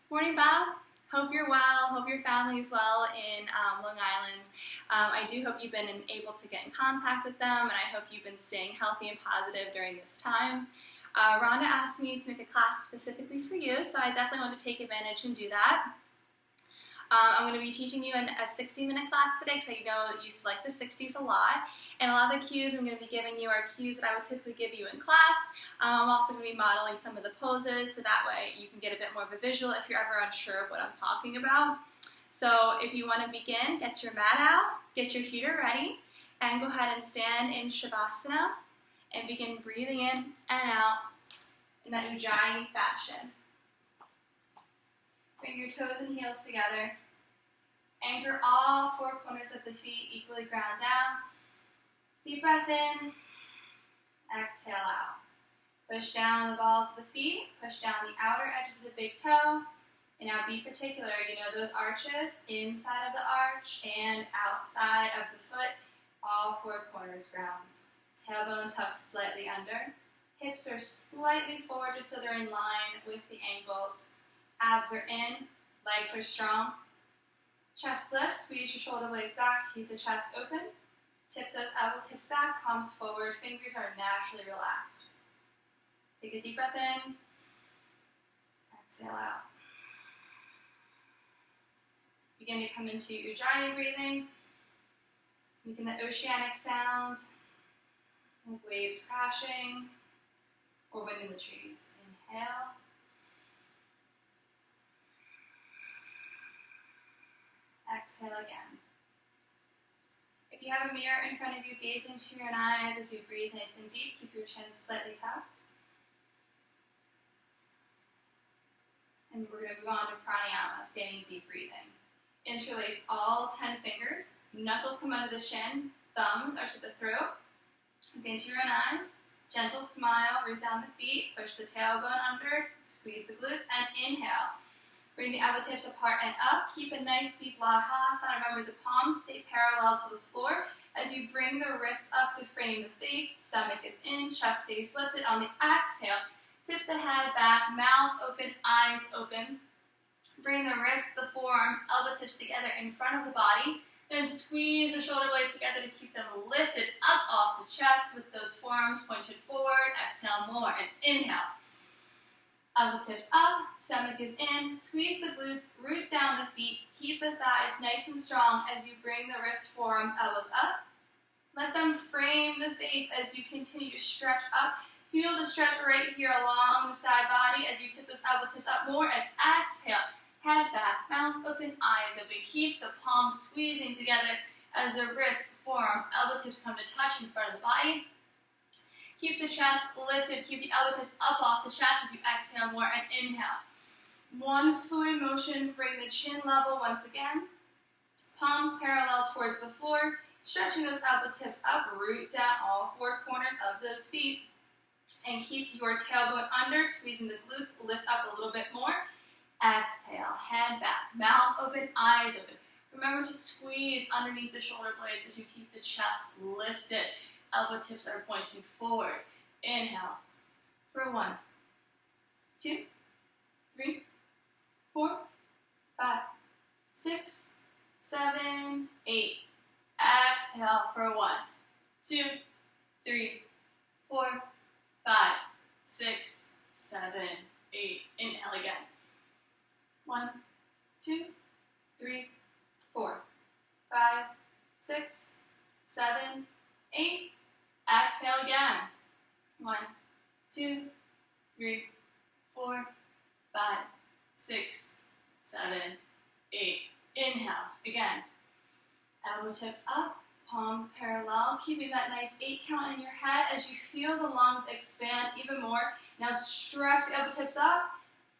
Morning, Bob. Hope you're well. Hope your family is well in Long Island. I do hope you've been able to get in contact with them, and I hope you've been staying healthy and positive during this time. Rhonda asked me to make a class specifically for you, so I definitely want to take advantage and do that. I'm going to be teaching you in a 60-minute class today because I know that you used to like the 60s a lot. And a lot of the cues I'm going to be giving you are cues that I would typically give you in class. I'm also going to be modeling some of the poses so that way you can get a bit more of a visual if you're ever unsure of what I'm talking about. So if you want to begin, get your mat out, get your heater ready, and go ahead and stand in Shavasana and begin breathing in and out in that Ujjayi fashion. Bring your toes and heels together. Anchor all four corners of the feet equally ground down. Deep breath in. Exhale out. Push down the balls of the feet. Push down the outer edges of the big toe. And now be particular. You know those arches inside of the arch and outside of the foot. All four corners ground. Tailbone tucked slightly under. Hips are slightly forward just so they're in line with the ankles. Abs are in, legs are strong. Chest lifts, squeeze your shoulder blades back to keep the chest open. Tip those elbow tips back, palms forward, fingers are naturally relaxed. Take a deep breath in, exhale out. Begin to come into Ujjayi breathing, making the oceanic sound, like waves crashing, or wind in the trees. Inhale. Exhale again. If you have a mirror in front of you, gaze into your own eyes as you breathe nice and deep. Keep your chin slightly tucked. And we're going to move on to pranayama, standing deep breathing. Interlace all 10 fingers. Knuckles come under the chin. Thumbs are to the throat. Look into your own eyes. Gentle smile. Root down the feet. Push the tailbone under. Squeeze the glutes. And inhale. Bring the elbow tips apart and up. Keep a nice deep Ladhasana. Remember the palms stay parallel to the floor as you bring the wrists up to frame the face. Stomach is in, chest stays lifted. On the exhale, tip the head back, mouth open, eyes open. Bring the wrists, the forearms, elbow tips together in front of the body. Then squeeze the shoulder blades together to keep them lifted up off the chest with those forearms pointed forward. Exhale more and inhale. Elbow tips up, stomach is in, squeeze the glutes, root down the feet, keep the thighs nice and strong as you bring the wrists, forearms, elbows up. Let them frame the face as you continue to stretch up. Feel the stretch right here along the side body as you tip those elbow tips up more and exhale. Head back, mouth open, eyes open. Keep the palms squeezing together as the wrists, forearms, elbow tips come to touch in front of the body. Keep the chest lifted, keep the elbow tips up off the chest as you exhale more and inhale. One fluid motion, bring the chin level once again. Palms parallel towards the floor, stretching those elbow tips up, root down all four corners of those feet. And keep your tailbone under, squeezing the glutes, lift up a little bit more. Exhale, head back, mouth open, eyes open. Remember to squeeze underneath the shoulder blades as you keep the chest lifted. Elbow tips are pointing forward. Inhale for 1, 2, 3, 4, 5, 6, 7, 8. Exhale for 1, 2, 3, 4, 5, 6, 7, 8. Inhale again. 1, 2, 3, 4, 5, 6, 7, 8. Exhale again. 1, 2, 3, 4, 5, 6, 7, 8. Inhale again. Elbow tips up, palms parallel, keeping that nice 8 count in your head as you feel the lungs expand even more. Now stretch the elbow tips up.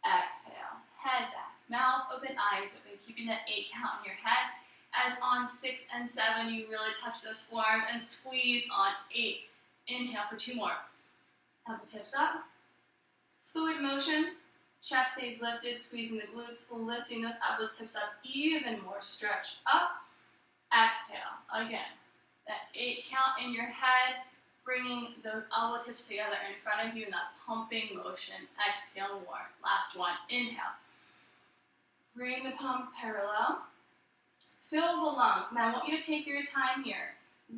Exhale. Head back, mouth open, eyes open, keeping that 8 count in your head. As on 6 and 7, you really touch those forearms and squeeze on 8. Inhale for 2 more. Elbow tips up. Fluid motion. Chest stays lifted, squeezing the glutes, lifting those elbow tips up even more. Stretch up. Exhale. Again. That 8 count in your head, bringing those elbow tips together in front of you in that pumping motion. Exhale more. Last one. Inhale. Bring the palms parallel. Fill the lungs. Now I want you to take your time here.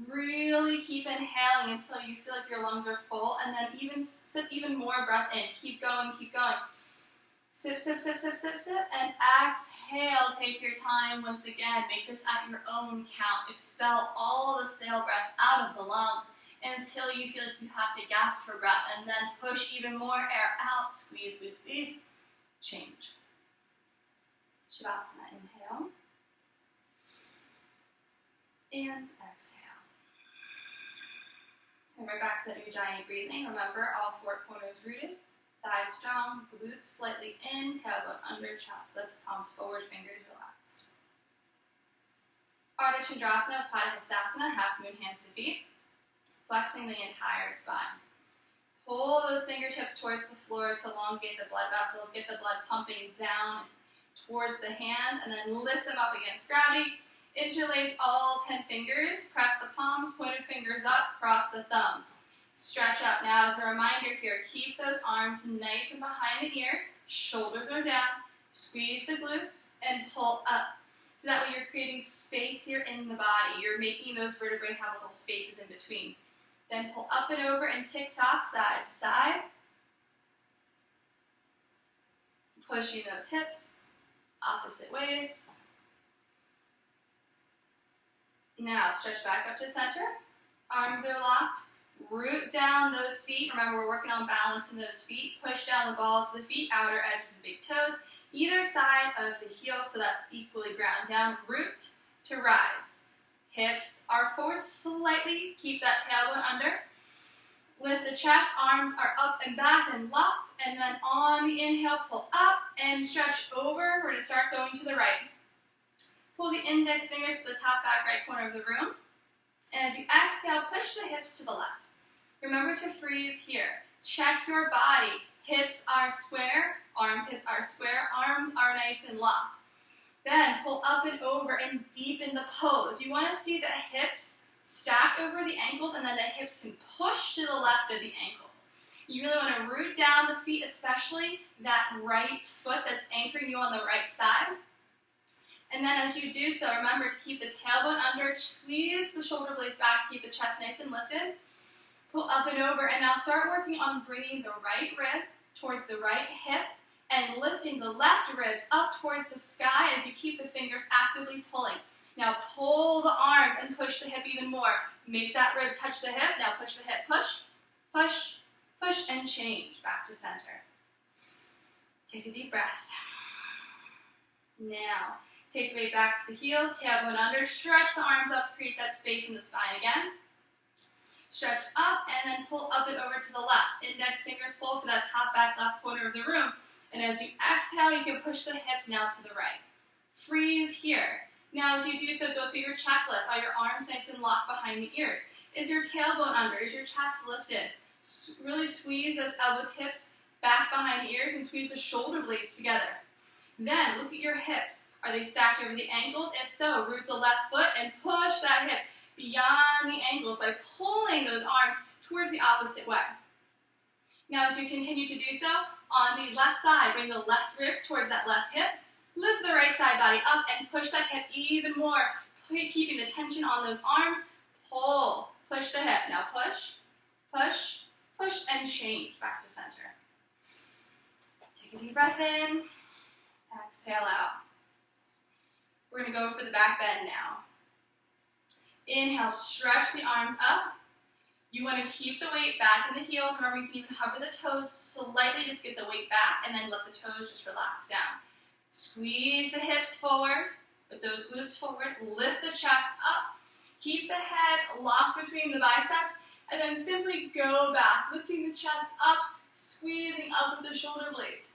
Really keep inhaling until you feel like your lungs are full, and then even sip even more breath in. Keep going, keep going. Sip, sip, sip, sip, sip, sip, and exhale. Take your time once again. Make this at your own count. Expel all the stale breath out of the lungs until you feel like you have to gasp for breath, and then push even more air out. Squeeze, squeeze, squeeze. Change. Shavasana, inhale. And exhale. And we're back to that Ujjayi breathing. Remember, all four corners rooted. Thighs strong, glutes slightly in, tailbone under, chest lifts, palms forward, fingers relaxed. Ardha Chandrasana, Padahastasana, half moon, hands to feet. Flexing the entire spine. Pull those fingertips towards the floor to elongate the blood vessels, get the blood pumping down towards the hands, and then lift them up against gravity. Interlace all 10 fingers, press the palms, pointed fingers up, cross the thumbs. Stretch out. Now as a reminder here, keep those arms nice and behind the ears, shoulders are down, squeeze the glutes, and pull up. So that way you're creating space here in the body. You're making those vertebrae have little spaces in between. Then pull up and over and tick-tock, side to side. Pushing those hips, opposite ways. Now stretch back up to center. Arms are locked. Root down those feet. Remember, we're working on balance in those feet. Push down the balls of the feet, outer edges of the big toes. Either side of the heels, so that's equally ground down. Root to rise. Hips are forward slightly. Keep that tailbone under. Lift the chest. Arms are up and back and locked. And then on the inhale, pull up and stretch over. We're going to start going to the right. Pull the index fingers to the top back right corner of the room. And as you exhale, push the hips to the left. Remember to freeze here. Check your body. Hips are square, armpits are square, arms are nice and locked. Then pull up and over and deepen the pose. You want to see the hips stack over the ankles, and then the hips can push to the left of the ankles. You really want to root down the feet, especially that right foot that's anchoring you on the right side. And then as you do so, remember to keep the tailbone under, squeeze the shoulder blades back to keep the chest nice and lifted. Pull up and over, and now start working on bringing the right rib towards the right hip and lifting the left ribs up towards the sky as you keep the fingers actively pulling. Now pull the arms and push the hip even more. Make that rib touch the hip. Now push the hip, push, push, push, and change back to center. Take a deep breath. Now, take the weight back to the heels, tailbone under, stretch the arms up, create that space in the spine again. Stretch up and then pull up and over to the left. Index fingers pull for that top back left corner of the room. And as you exhale, you can push the hips now to the right. Freeze here. Now as you do so, go through your checklist. Are your arms nice and locked behind the ears? Is your tailbone under? Is your chest lifted? Really squeeze those elbow tips back behind the ears and squeeze the shoulder blades together. Then look at your hips. Are they stacked over the ankles? If so, root the left foot and push that hip beyond the ankles by pulling those arms towards the opposite way. Now as you continue to do so, on the left side, bring the left ribs towards that left hip. Lift the right side body up and push that hip even more, keeping the tension on those arms. Pull, push the hip. Now push, push, push, and change back to center. Take a deep breath in. Exhale out. We're going to go for the back bend now. Inhale, stretch the arms up. You want to keep the weight back in the heels. Remember, you can even hover the toes slightly, just get the weight back, and then let the toes just relax down. Squeeze the hips forward, with those glutes forward, lift the chest up. Keep the head locked between the biceps, and then simply go back, lifting the chest up, squeezing up with the shoulder blades.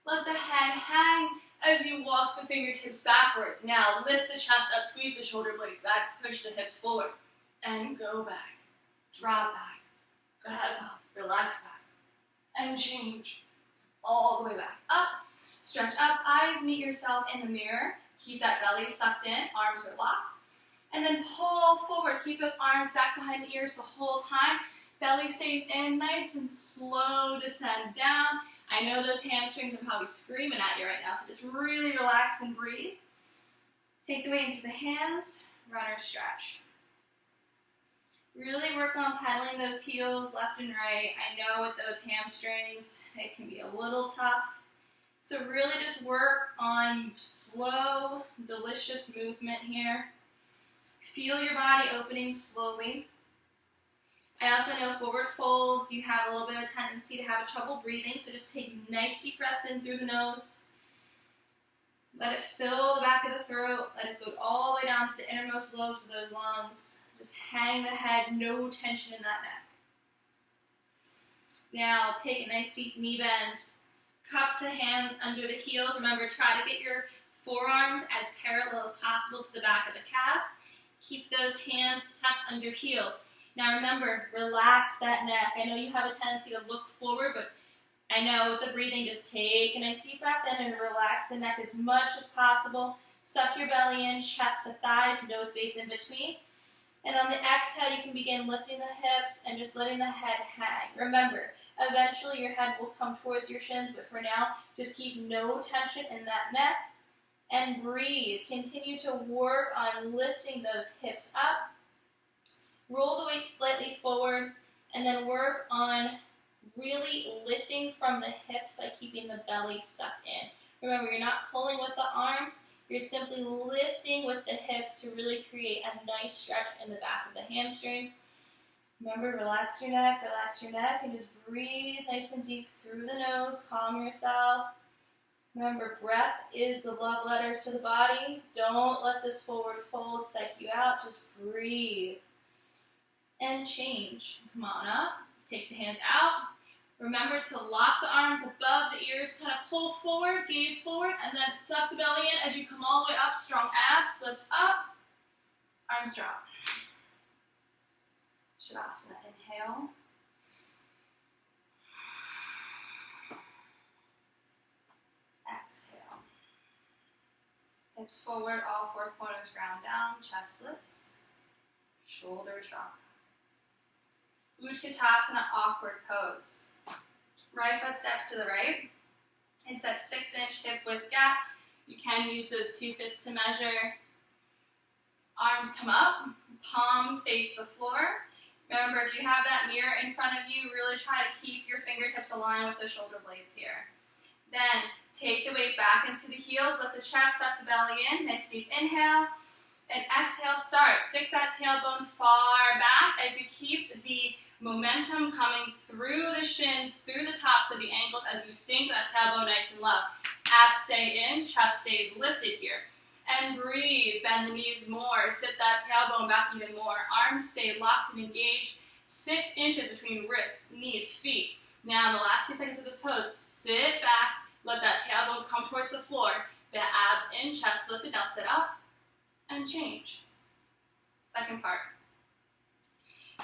Let the head hang as you walk the fingertips backwards. Now lift the chest up, squeeze the shoulder blades back, push the hips forward, and go back. Drop back. Go ahead now. Relax back. And change. All the way back. Up. Stretch up. Eyes meet yourself in the mirror. Keep that belly sucked in. Arms are locked. And then pull forward. Keep those arms back behind the ears the whole time. Belly stays in. Nice and slow descend down. I know those hamstrings are probably screaming at you right now, so just really relax and breathe. Take the weight into the hands, runner stretch. Really work on pedaling those heels left and right. I know with those hamstrings, it can be a little tough. So really just work on slow, delicious movement here. Feel your body opening slowly. I also know forward folds, you have a little bit of a tendency to have trouble breathing, so just take nice deep breaths in through the nose. Let it fill the back of the throat. Let it go all the way down to the innermost lobes of those lungs. Just hang the head, no tension in that neck. Now take a nice deep knee bend. Cup the hands under the heels. Remember, try to get your forearms as parallel as possible to the back of the calves. Keep those hands tucked under heels. Now remember, relax that neck. I know you have a tendency to look forward, but I know with the breathing, just take a nice deep breath in and relax the neck as much as possible. Suck your belly in, chest to thighs, no space in between. And on the exhale, you can begin lifting the hips and just letting the head hang. Remember, eventually your head will come towards your shins, but for now, just keep no tension in that neck. And breathe. Continue to work on lifting those hips up. Roll the weight slightly forward, and then work on really lifting from the hips by keeping the belly sucked in. Remember, you're not pulling with the arms. You're simply lifting with the hips to really create a nice stretch in the back of the hamstrings. Remember, relax your neck, and just breathe nice and deep through the nose. Calm yourself. Remember, breath is the love letters to the body. Don't let this forward fold psych you out. Just breathe. And change. Come on up. Take the hands out. Remember to lock the arms above the ears. Kind of pull forward, gaze forward, and then suck the belly in as you come all the way up. Strong abs. Lift up. Arms drop. Shavasana. Inhale. Exhale. Hips forward, all four corners ground down, chest lifts, shoulders drop. Utkatasana, awkward pose. Right foot steps to the right. It's that 6-inch hip width gap. You can use those two fists to measure. Arms come up, palms face the floor. Remember, if you have that mirror in front of you, really try to keep your fingertips aligned with the shoulder blades here. Then take the weight back into the heels, lift the chest, suck the belly in, nice deep inhale, and exhale, start. Stick that tailbone far back as you keep the momentum coming through the shins, through the tops of the ankles as you sink that tailbone nice and low. Abs stay in, chest stays lifted here. And breathe, bend the knees more, sit that tailbone back even more. Arms stay locked and engaged, 6 inches between wrists, knees, feet. Now in the last few seconds of this pose, sit back, let that tailbone come towards the floor, the abs in, chest lifted. Now sit up and change. Second part.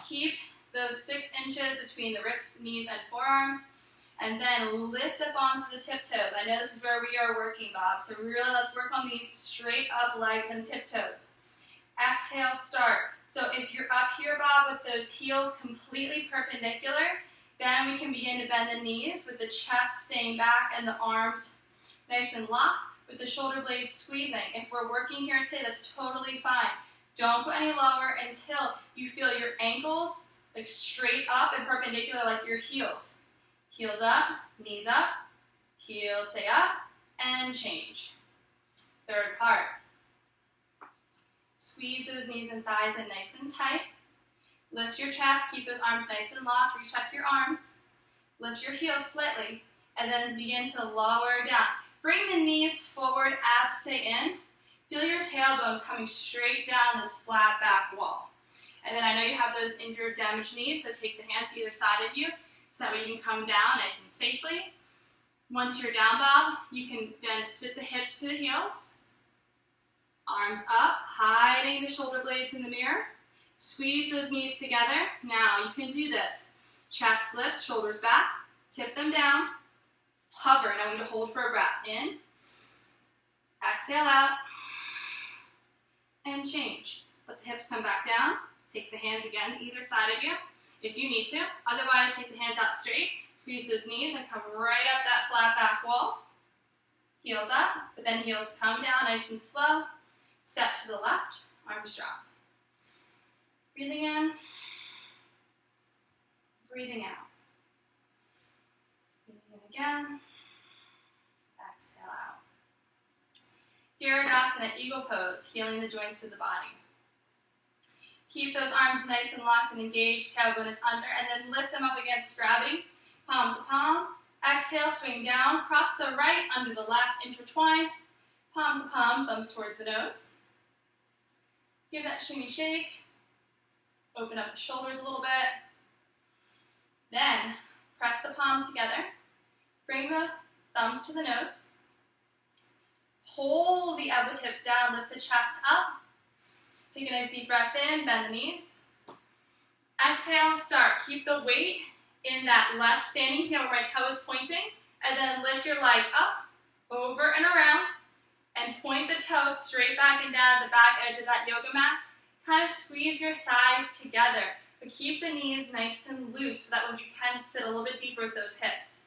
Keep those 6 inches between the wrists, knees, and forearms, and then lift up onto the tiptoes. I know this is where we are working, Bob, so really let's work on these straight up legs and tiptoes. Exhale, start. So if you're up here, Bob, with those heels completely perpendicular, then we can begin to bend the knees with the chest staying back and the arms nice and locked with the shoulder blades squeezing. If we're working here today, that's totally fine. Don't go any lower until you feel your ankles like straight up and perpendicular like your heels. Heels up, knees up, heels stay up, and change. Third part. Squeeze those knees and thighs in nice and tight. Lift your chest, keep those arms nice and locked, reach up your arms. Lift your heels slightly, and then begin to lower down. Bring the knees forward, abs stay in. Feel your tailbone coming straight down this flat back wall. And then I know you have those injured, damaged knees, so take the hands to either side of you, so that way you can come down nice and safely. Once you're down, Bob, you can then sit the hips to the heels. Arms up, hiding the shoulder blades in the mirror. Squeeze those knees together. Now you can do this. Chest lifts, shoulders back, tip them down, hover. Now we need to hold for a breath. In, exhale out, and change. Let the hips come back down. Take the hands again to either side of you if you need to. Otherwise, take the hands out straight. Squeeze those knees and come right up that flat back wall. Heels up, but then heels come down nice and slow. Step to the left, arms drop. Breathing in, breathing out. Breathing in again, exhale out. Garudasana, eagle pose, healing the joints of the body. Keep those arms nice and locked and engaged, tailbone is under, and then lift them up against gravity, palm to palm. Exhale, swing down, cross the right under the left, intertwine, palm to palm, thumbs towards the nose. Give that shimmy shake. Open up the shoulders a little bit. Then, press the palms together. Bring the thumbs to the nose. Hold the elbow tips down, lift the chest up. Take a nice deep breath in, bend the knees. Exhale, start. Keep the weight in that left standing heel where my toe is pointing, and then lift your leg up, over and around, and point the toe straight back and down at the back edge of that yoga mat. Kind of squeeze your thighs together, but keep the knees nice and loose so that when you can sit a little bit deeper with those hips.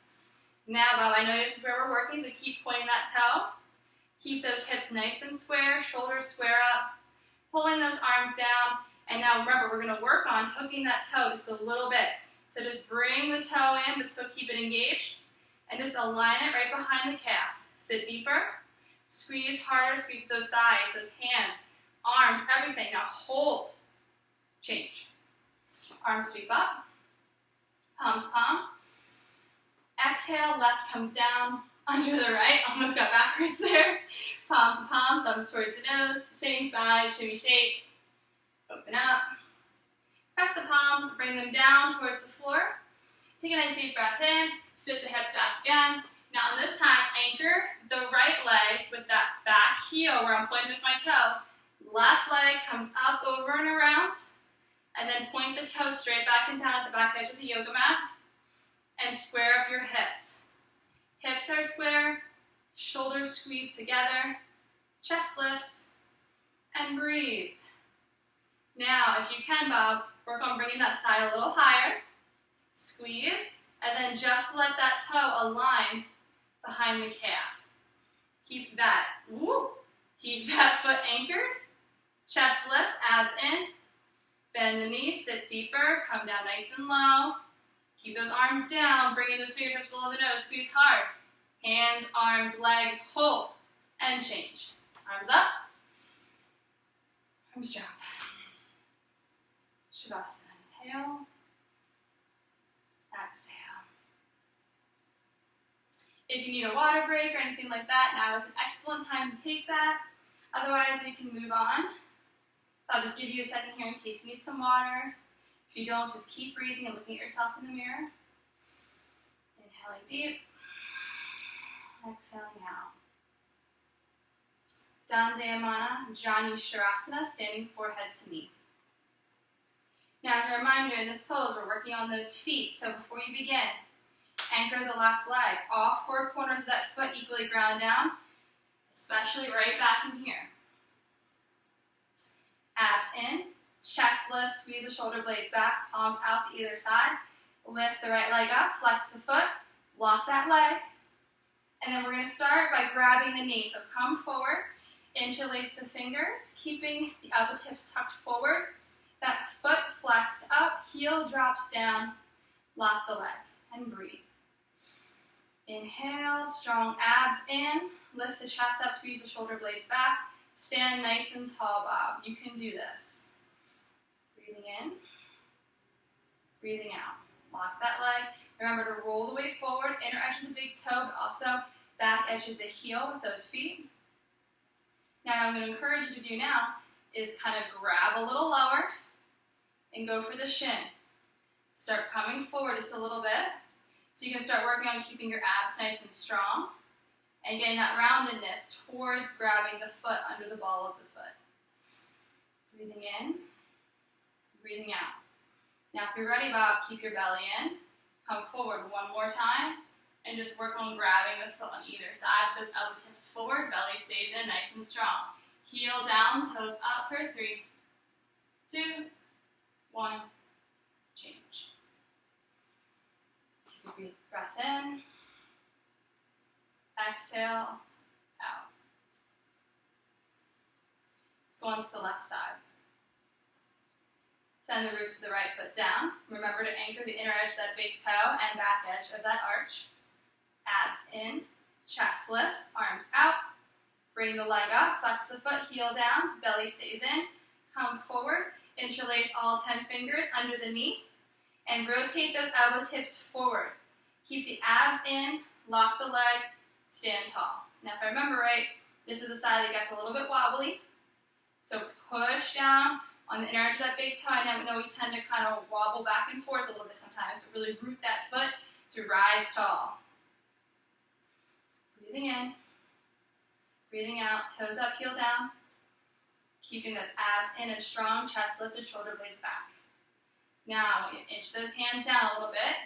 Now, Bob, I know this is where we're working, so keep pointing that toe. Keep those hips nice and square, shoulders square up, pulling those arms down. And now remember, we're going to work on hooking that toe just a little bit. So just bring the toe in, but still keep it engaged. And just align it right behind the calf. Sit deeper. Squeeze harder, squeeze those thighs, those hands, arms, everything. Now hold. Change. Arms sweep up. Palm to palm. Exhale, left comes down. Under the right, almost got backwards there. Palm to palm, thumbs towards the nose. Same side, shimmy shake. Open up. Press the palms, bring them down towards the floor. Take a nice deep breath in. Sit the hips back again. Now this time, anchor the right leg with that back heel where I'm pointing with my toe. Left leg comes up, over, and around. And then point the toe straight back and down at the back edge of the yoga mat. And square up your hips. Hips are square, shoulders squeeze together, chest lifts, and breathe. Now, if you can, Bob, work on bringing that thigh a little higher. Squeeze, and then just let that toe align behind the calf. Keep that, keep that foot anchored. Chest lifts, abs in. Bend the knees, sit deeper, come down nice and low. Keep those arms down, bringing those fingertips below the nose, squeeze hard. Hands, arms, legs, hold, and change. Arms up, arms drop. Shavasana, inhale, exhale. If you need a water break or anything like that, now is an excellent time to take that. Otherwise, you can move on. So I'll just give you a second here in case you need some water. If you don't, just keep breathing and looking at yourself in the mirror. Inhaling deep. Exhaling out. Dandayamana, Jani Sharasana, standing forehead to knee. Now, as a reminder, in this pose, we're working on those feet. So before you begin, anchor the left leg. All four corners of that foot equally ground down, especially right back in here. Abs in. Chest lift, squeeze the shoulder blades back, palms out to either side. Lift the right leg up, flex the foot, lock that leg. And then we're going to start by grabbing the knee. So come forward, interlace the fingers, keeping the elbow tips tucked forward. That foot flexed up, heel drops down, lock the leg, and breathe. Inhale, strong abs in, lift the chest up, squeeze the shoulder blades back. Stand nice and tall, Bob. You can do this. Breathing in, breathing out. Lock that leg. Remember to roll the weight forward, inner edge of the big toe, but also back edge of the heel with those feet. Now, what I'm going to encourage you to do now is kind of grab a little lower and go for the shin. Start coming forward just a little bit. So you can start working on keeping your abs nice and strong and getting that roundedness towards grabbing the foot under the ball of the foot. Breathing in, breathing out. Now if you're ready, Bob, keep your belly in. Come forward one more time and just work on grabbing the foot on either side. Those elbow tips forward, belly stays in nice and strong. Heel down, toes up for 3, 2, 1, change. 2, Take a deep breath in. Exhale, out. Let's go on to the left side. Send the roots of the right foot down. Remember to anchor the inner edge of that big toe and back edge of that arch. Abs in, chest lifts, arms out. Bring the leg up, flex the foot, heel down, belly stays in. Come forward, interlace all 10 fingers under the knee, and rotate those elbow tips forward. Keep the abs in, lock the leg, stand tall. Now if I remember right, this is the side that gets a little bit wobbly. So push down on the inner edge of that big toe. I know we tend to kind of wobble back and forth a little bit sometimes, but really root that foot to rise tall. Breathing in, breathing out, toes up, heel down. Keeping the abs in and strong, chest lifted, shoulder blades back. Now, inch those hands down a little bit.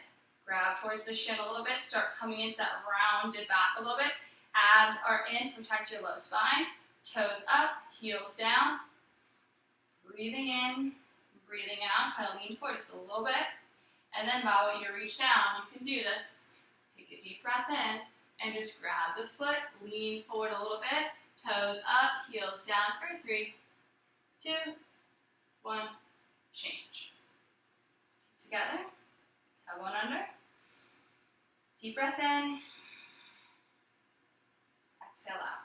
Grab towards the shin a little bit. Start coming into that rounded back a little bit. Abs are in to protect your low spine. Toes up, heels down. Breathing in, breathing out. Kind of lean forward just a little bit. And then while you reach down, you can do this. Take a deep breath in and just grab the foot. Lean forward a little bit. Toes up, heels down for 3, 2, 1, change. Together, toe one under. Deep breath in. Exhale out.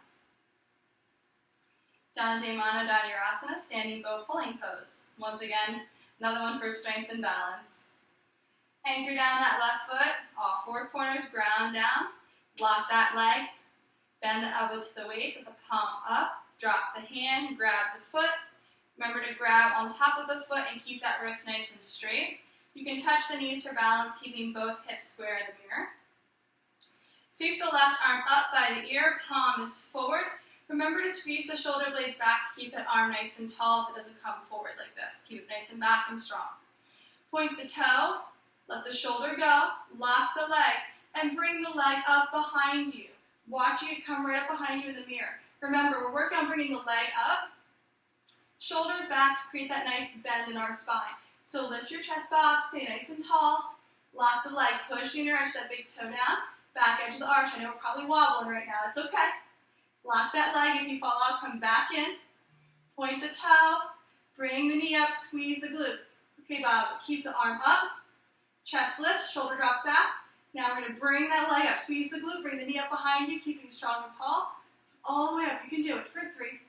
Dandayamana Dhanurasana, standing bow pulling pose. Once again, another one for strength and balance. Anchor down that left foot, all 4 corners, ground down. Lock that leg. Bend the elbow to the waist with the palm up. Drop the hand, grab the foot. Remember to grab on top of the foot and keep that wrist nice and straight. You can touch the knees for balance, keeping both hips square in the mirror. Sweep the left arm up by the ear, palm is forward. Remember to squeeze the shoulder blades back to keep that arm nice and tall so it doesn't come forward like this. Keep it nice and back and strong. Point the toe, let the shoulder go, lock the leg, and bring the leg up behind you. Watch it come right up behind you in the mirror. Remember, we're working on bringing the leg up, shoulders back to create that nice bend in our spine. So lift your chest bob, stay nice and tall, lock the leg, push the inner edge of that big toe down, back edge of the arch. I know we're probably wobbling right now, it's okay. Lock that leg, if you fall out, come back in, point the toe, bring the knee up, squeeze the glute. Okay, Bob, keep the arm up, chest lifts, shoulder drops back. Now we're going to bring that leg up, squeeze the glute, bring the knee up behind you, keeping strong and tall, all the way up. You can do it for 3,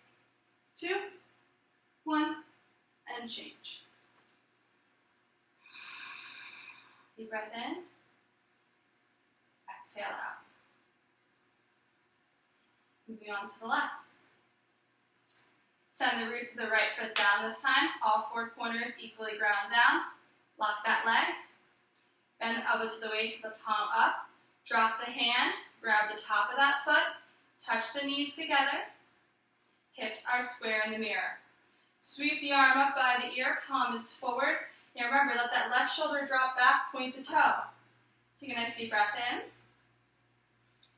2, 1, and change. Deep breath in, exhale out. Moving on to the left. Send the roots of the right foot down this time, all 4 corners equally ground down. Lock that leg. Bend the elbow to the waist with the palm up. Drop the hand, grab the top of that foot, touch the knees together. Hips are square in the mirror. Sweep the arm up by the ear, palm is forward. Now remember, let that left shoulder drop back, point the toe. Take a nice deep breath in.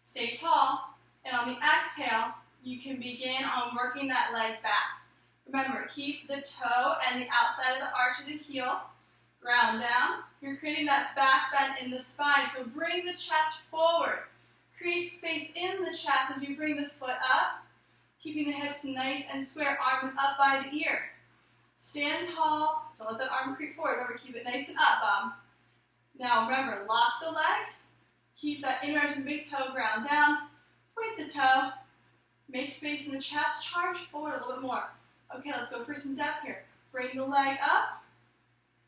Stay tall, and on the exhale, you can begin on working that leg back. Remember, keep the toe and the outside of the arch of the heel. Ground down. You're creating that back bend in the spine, so bring the chest forward. Create space in the chest as you bring the foot up, keeping the hips nice and square. Arm is up by the ear. Stand tall. Don't let that arm creep forward. Remember, keep it nice and up, Bob. Now remember, lock the leg. Keep that inner edge of the big toe ground down. Point the toe. Make space in the chest. Charge forward a little bit more. Okay, let's go for some depth here. Bring the leg up.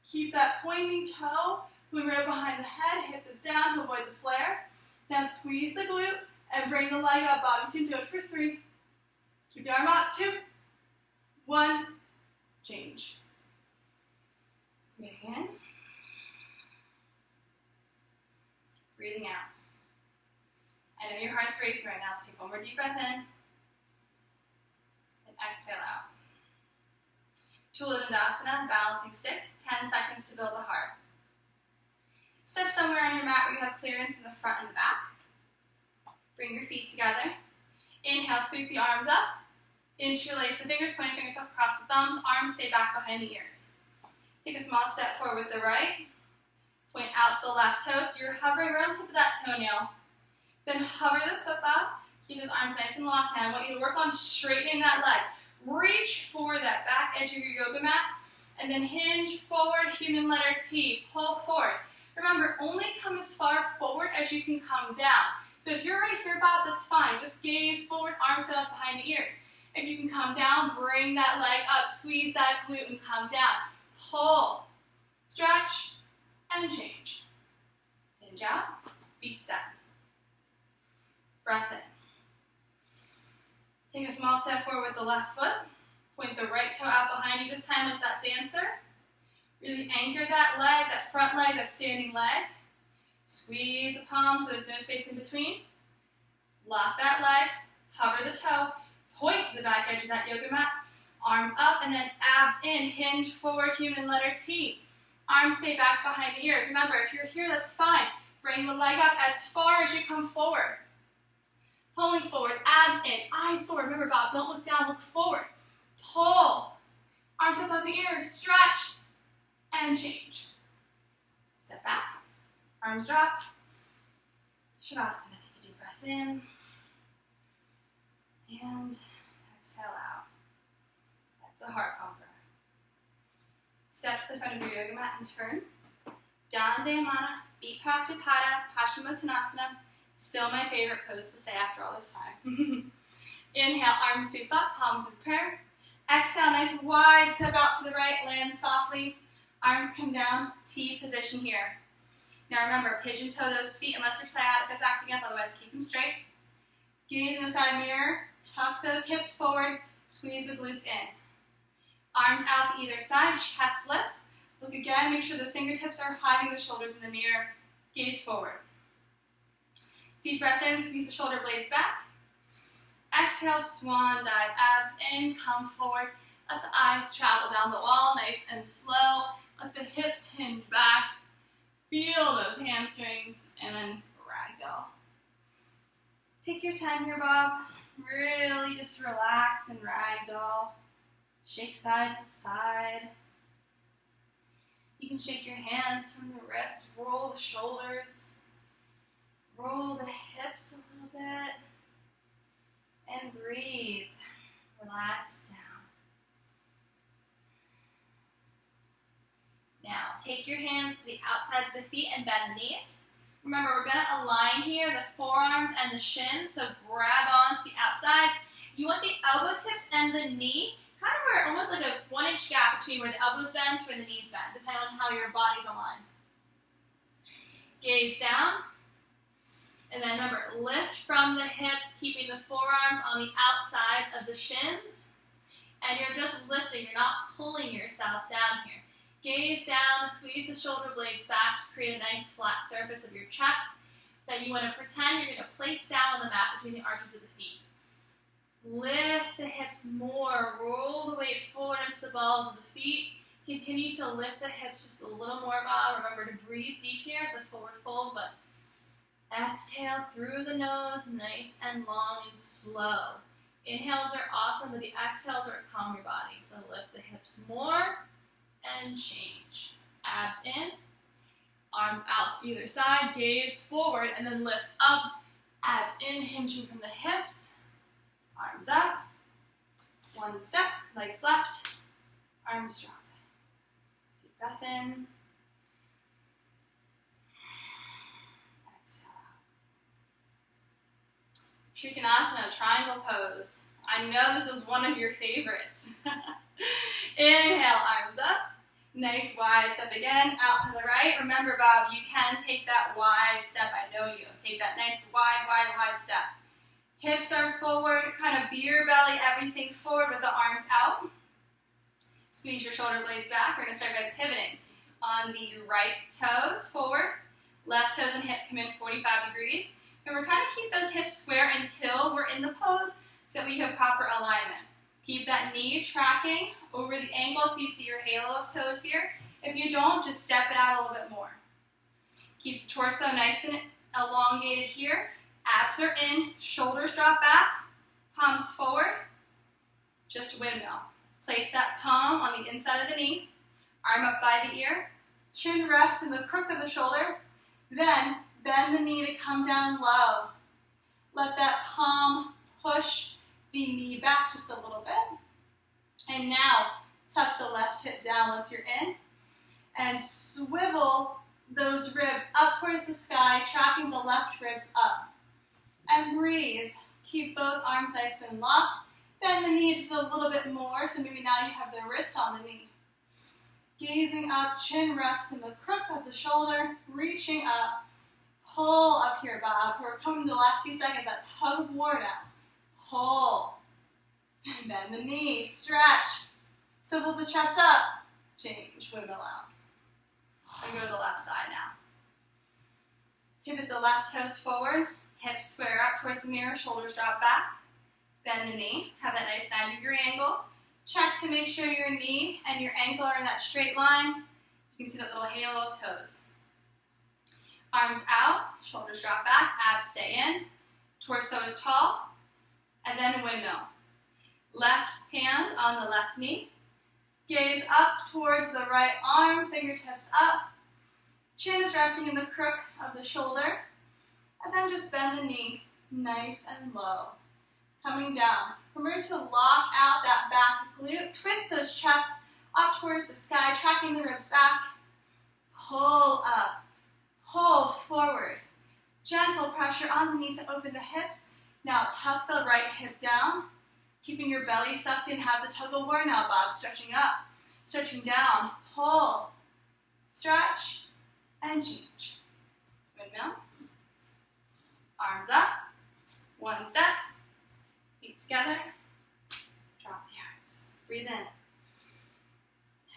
Keep that pointing toe going right behind the head. Hip is down to avoid the flare. Now squeeze the glute and bring the leg up, Bob. You can do it for 3. Keep the arm up. 2, 1, change. Breathing in. Breathing out. I know your heart's racing right now, so take one more deep breath in. And exhale out. Tula Dandasana, balancing stick, 10 seconds to build the heart. Step somewhere on your mat where you have clearance in the front and the back. Bring your feet together. Inhale, sweep the arms up. Interlace the fingers, pointing fingers up across the thumbs. Arms stay back behind the ears. Take a small step forward with the right. Point out the left toe, so you're hovering around the tip of that toenail. Then hover the foot up. Keep those arms nice and locked. Now I want you to work on straightening that leg. Reach for that back edge of your yoga mat, and then hinge forward, human letter T. Pull forward. Remember, only come as far forward as you can come down. So if you're right here, Bob, that's fine. Just gaze forward, arms set up behind the ears. If you can come down, bring that leg up, squeeze that glute and come down. Pull, stretch, and change. Hinge out, feet step. Breath in. Take a small step forward with the left foot. Point the right toe out behind you, this time like that dancer. Really anchor that leg, that front leg, that standing leg. Squeeze the palm so there's no space in between. Lock that leg, hover the toe, point to the back edge of that yoga mat. Arms up and then abs in, hinge forward, human letter T. Arms stay back behind the ears. Remember, if you're here, that's fine. Bring the leg up as far as you come forward. Pulling forward, abs in, eyes forward. Remember, Bob, don't look down, look forward. Pull. Arms up above the ears, stretch, and change. Step back, arms drop. Shavasana, take a deep breath in. And exhale out. That's a heart pumper. Step to the front of your yoga mat and turn. Dandayamana, Vipaktipata, Paschimottanasana. Still my favorite pose to say after all this time. Inhale, arms sweep up, palms in prayer. Exhale, nice wide step out to the right, land softly. Arms come down, T position here. Now remember, pigeon toe those feet unless your sciatica is acting up, otherwise keep them straight. Gaze in the side mirror, tuck those hips forward, squeeze the glutes in. Arms out to either side, chest lifts. Look again, make sure those fingertips are hiding the shoulders in the mirror. Gaze forward. Deep breath in, squeeze the shoulder blades back. Exhale, swan dive, abs in, come forward. Let the eyes travel down the wall, nice and slow. Let the hips hinge back. Feel those hamstrings, and then ragdoll. Take your time here, Bob. Really just relax and ragdoll. Shake side to side. You can shake your hands from the wrists, roll the shoulders. Roll the hips a little bit and breathe. Relax down. Now, take your hands to the outsides of the feet and bend the knees. Remember, we're going to align here the forearms and the shins, so grab onto the outsides. You want the elbow tips and the knee, kind of where almost like a 1-inch gap between where the elbows bend to where the knees bend, depending on how your body's aligned. Gaze down. And then remember, lift from the hips, keeping the forearms on the outsides of the shins. And you're just lifting, you're not pulling yourself down here. Gaze down, squeeze the shoulder blades back to create a nice flat surface of your chest that you want to pretend you're going to place down on the mat between the arches of the feet. Lift the hips more, roll the weight forward into the balls of the feet. Continue to lift the hips just a little more, Bob. Remember to breathe deep here, it's a forward fold, but exhale through the nose, nice and long and slow. Inhales are awesome, but the exhales are to calm your body. So lift the hips more and change. Abs in, arms out to either side, gaze forward, and then lift up. Abs in, hinging from the hips. Arms up. One step, legs left, arms drop. Deep breath in. Trikonasana, triangle pose. I know this is one of your favorites. Inhale, arms up. Nice wide step again, out to the right. Remember, Bob, you can take that wide step. I know you. Take that nice wide step. Hips are forward, kind of beer belly, everything forward with the arms out. Squeeze your shoulder blades back. We're going to start by pivoting on the right toes forward. Left toes and hip come in 45 degrees. And we're kind of keep those hips square until we're in the pose so that we have proper alignment. Keep that knee tracking over the ankle so you see your halo of toes here. If you don't, just step it out a little bit more. Keep the torso nice and elongated here. Abs are in, shoulders drop back, palms forward. Just windmill. Place that palm on the inside of the knee, arm up by the ear, Chin rests in the crook of the shoulder. Then bend the knee to come down low. Let that palm push the knee back just a little bit. And now tuck the left hip down once you're in. And swivel those ribs up towards the sky, tracking the left ribs up. And breathe. Keep both arms nice and locked. Bend the knee just a little bit more, so maybe now you have the wrist on the knee. Gazing up, chin rests in the crook of the shoulder, reaching up. Pull up here, Bob. We're coming to the last few seconds, that tug of war now. Pull. Bend the knee, stretch. Swivel the chest up. Change, windmill out. And go to the left side now. Pivot the left toes forward, hips square up towards the mirror, shoulders drop back. Bend the knee, have that nice 90-degree angle. Check to make sure your knee and your ankle are in that straight line. You can see that little halo of toes. Arms out, shoulders drop back, abs stay in. Torso is tall, and then windmill. Left hand on the left knee. Gaze up towards the right arm, fingertips up. Chin is resting in the crook of the shoulder. And then just bend the knee, nice and low. Coming down. Remember to lock out that back glute. Twist those chests up towards the sky, tracking the ribs back. Pull up. Pull forward. Gentle pressure on the knee to open the hips. Now tuck the right hip down. Keeping your belly sucked in. Have the tug of war now, Bob. Stretching up. Stretching down. Pull. Stretch. And change. Windmill. Arms up. One step. Feet together. Drop the arms. Breathe in.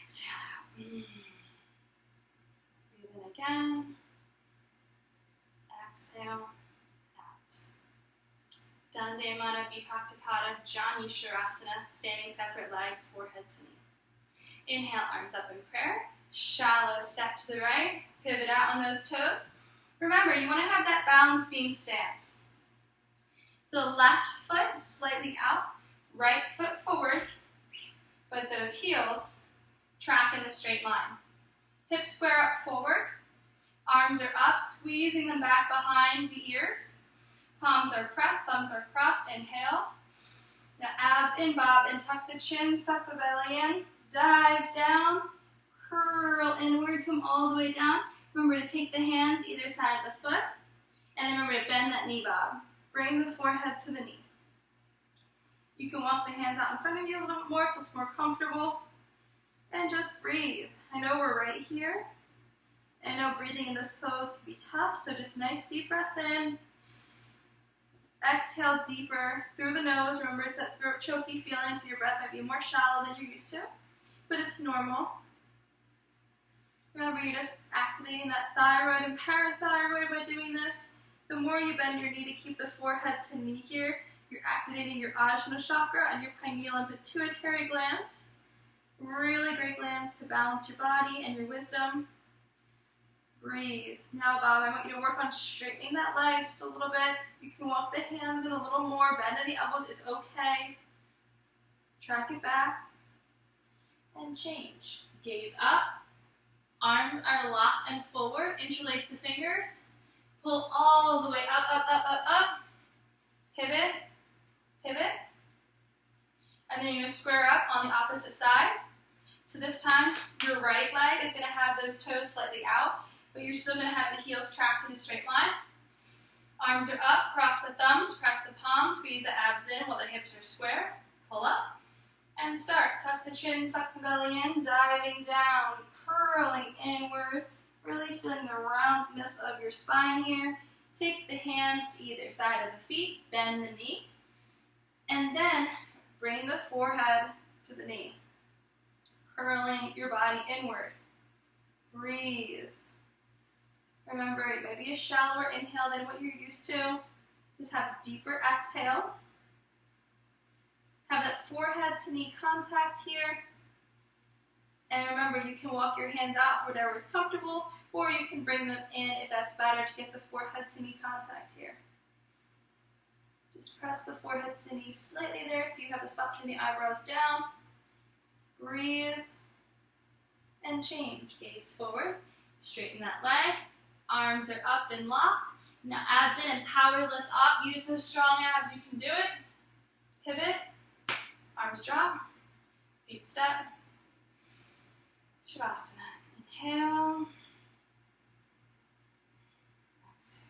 Exhale out. Breathe in again. Exhale out. Dandayamana Vipaktapada Jani Shavasana. Standing separate leg, forehead to knee. Inhale, arms up in prayer. Shallow step to the right. Pivot out on those toes. Remember, you want to have that balance beam stance. The left foot slightly out, right foot forward, but those heels track in a straight line. Hips square up forward, arms are up, squeezing them back behind the ears. Palms are pressed, thumbs are crossed, inhale. Now abs in, Bob, and tuck the chin, suck the belly in, dive down, curl inward, come all the way down. Remember to take the hands either side of the foot, and then remember to bend that knee, Bob. Bring the forehead to the knee. You can walk the hands out in front of you a little bit more if it's more comfortable. And just breathe. I know we're right here. And I know breathing in this pose can be tough, so just nice deep breath in. Exhale deeper through the nose. Remember, it's that throat choky feeling, so your breath might be more shallow than you're used to, but it's normal. Remember, you're just activating that thyroid and parathyroid by doing this. The more you bend your knee to keep the forehead to knee here, you're activating your Ajna chakra and your pineal and pituitary glands. Really great glands to balance your body and your wisdom. Breathe. Now, Bob, I want you to work on straightening that leg just a little bit. You can walk the hands in a little more. Bend in the elbows is okay. Track it back. And change. Gaze up. Arms are locked and forward. Interlace the fingers. Pull all the way up, up, up, up, up. Pivot, pivot. And then you're going to square up on the opposite side. So this time, your right leg is going to have those toes slightly out, but you're still going to have the heels tracked in a straight line. Arms are up, cross the thumbs, press the palms, squeeze the abs in while the hips are square. Pull up and start. Tuck the chin, suck the belly in, diving down, curling inward. Really feeling the roundness of your spine here. Take the hands to either side of the feet, bend the knee, and then bring the forehead to the knee. Curling your body inward. Breathe. Remember, it might be a shallower inhale than what you're used to. Just have a deeper exhale. Have that forehead to knee contact here. And remember, you can walk your hands out for whatever is comfortable, or you can bring them in if that's better to get the forehead to knee contact here. Just press the forehead to knee slightly there so you have the spot between the eyebrows down. Breathe. and change. Gaze forward, straighten that leg, arms are up and locked. Now abs in and power lift up. Use those strong abs, you can do it. Pivot, arms drop, feet step. Shavasana. Inhale. Exhale.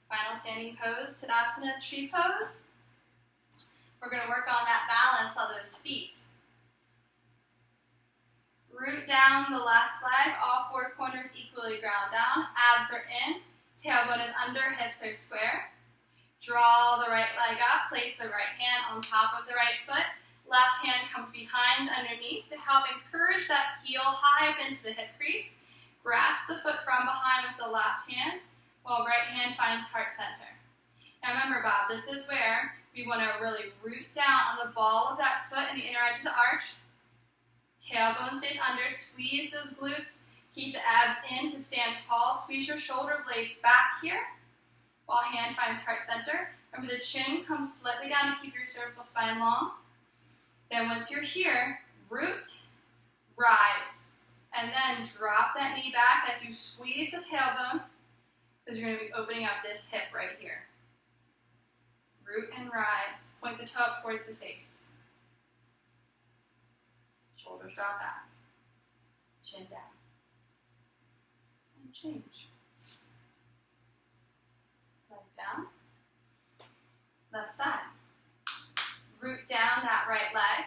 Final standing pose, Tadasana, tree pose. We're going to work on that balance on those feet. Root down the left leg, all four corners equally ground down. Abs are in, tailbone is under, hips are square. Draw the right leg up, place the right hand on top of the right foot. Left hand comes behind underneath to help encourage that heel high up into the hip crease. Grasp the foot from behind with the left hand, while right hand finds heart center. Now remember, Bob, this is where we want to really root down on the ball of that foot and the inner edge of the arch. Tailbone stays under, squeeze those glutes, keep the abs in to stand tall, squeeze your shoulder blades back here, while hand finds heart center. Remember the chin comes slightly down to keep your cervical spine long. Then once you're here, root, rise, and then drop that knee back as you squeeze the tailbone, because you're going to be opening up this hip right here. Root and rise, point the toe up towards the face. Shoulders drop back, chin down, and change. Leg down, left side. Root down that right leg,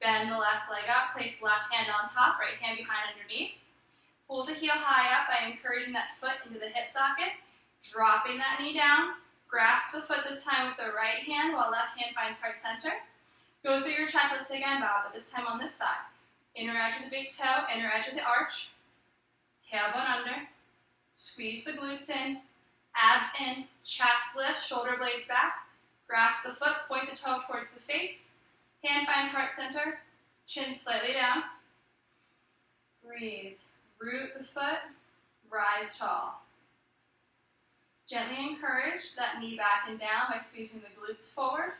bend the left leg up, place left hand on top, right hand behind underneath. Pull the heel high up by encouraging that foot into the hip socket, dropping that knee down. Grasp the foot this time with the right hand while left hand finds heart center. Go through your checklist again, Bob, but this time on this side. Inner edge of the big toe, inner edge of the arch. Tailbone under. Squeeze the glutes in. Abs in. Chest lift, shoulder blades back. Grasp the foot, point the toe towards the face. Hand finds heart center. Chin slightly down. Breathe. Root the foot. Rise tall. Gently encourage that knee back and down by squeezing the glutes forward.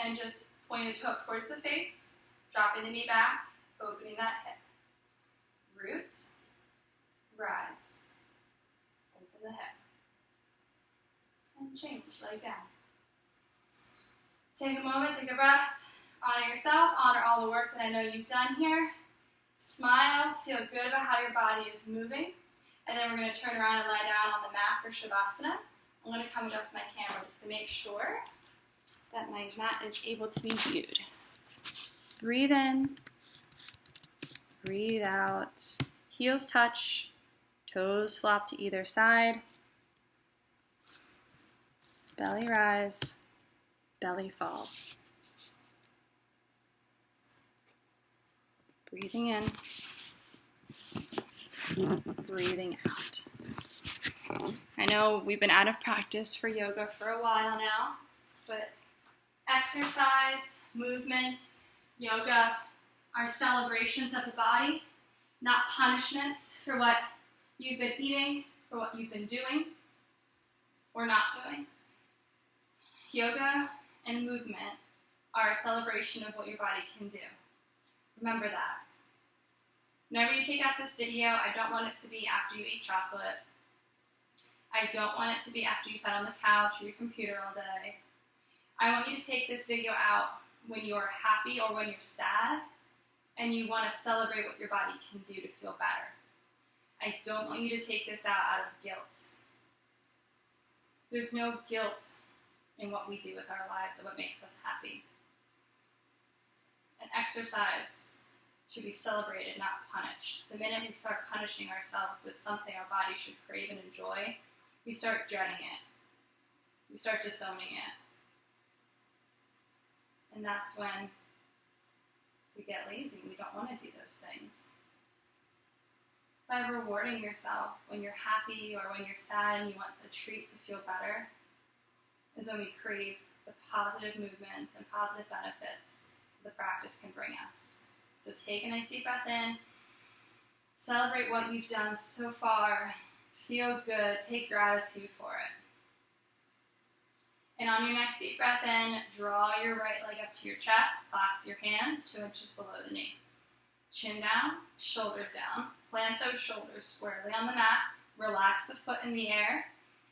And just pointing the toe up towards the face, dropping the knee back, opening that hip. Root, rise, open the hip, and change, leg down. Take a moment, take a breath, honor yourself, honor all the work that I know you've done here. Smile, feel good about how your body is moving, and then we're going to turn around and lie down on the mat for Shavasana. I'm going to come adjust my camera just to make sure that my mat is able to be viewed. Breathe in, breathe out, heels touch, toes flop to either side, belly rise, belly fall. Breathing in, breathing out. I know we've been out of practice for yoga for a while now, but exercise, movement, yoga are celebrations of the body, not punishments for what you've been eating, for what you've been doing or not doing. Yoga and movement are a celebration of what your body can do. Remember that. Whenever you take out this video, I don't want it to be after you ate chocolate. I don't want it to be after you sat on the couch or your computer all day. I want you to take this video out when you're happy or when you're sad and you want to celebrate what your body can do to feel better. I don't want you to take this out of guilt. There's no guilt in what we do with our lives and what makes us happy. And exercise should be celebrated, not punished. The minute we start punishing ourselves with something our body should crave and enjoy, we start dreading it. We start disowning it. And that's when we get lazy. We don't want to do those things. By rewarding yourself when you're happy or when you're sad and you want a treat to feel better is when we crave the positive movements and positive benefits the practice can bring us. So take a nice deep breath in. Celebrate what you've done so far. Feel good. Take gratitude for it. And And on your next deep breath in, draw your right leg up to your chest, clasp your hands 2 inches below the knee. Chin down, shoulders down. Plant those shoulders squarely on the mat. Relax the foot in the air.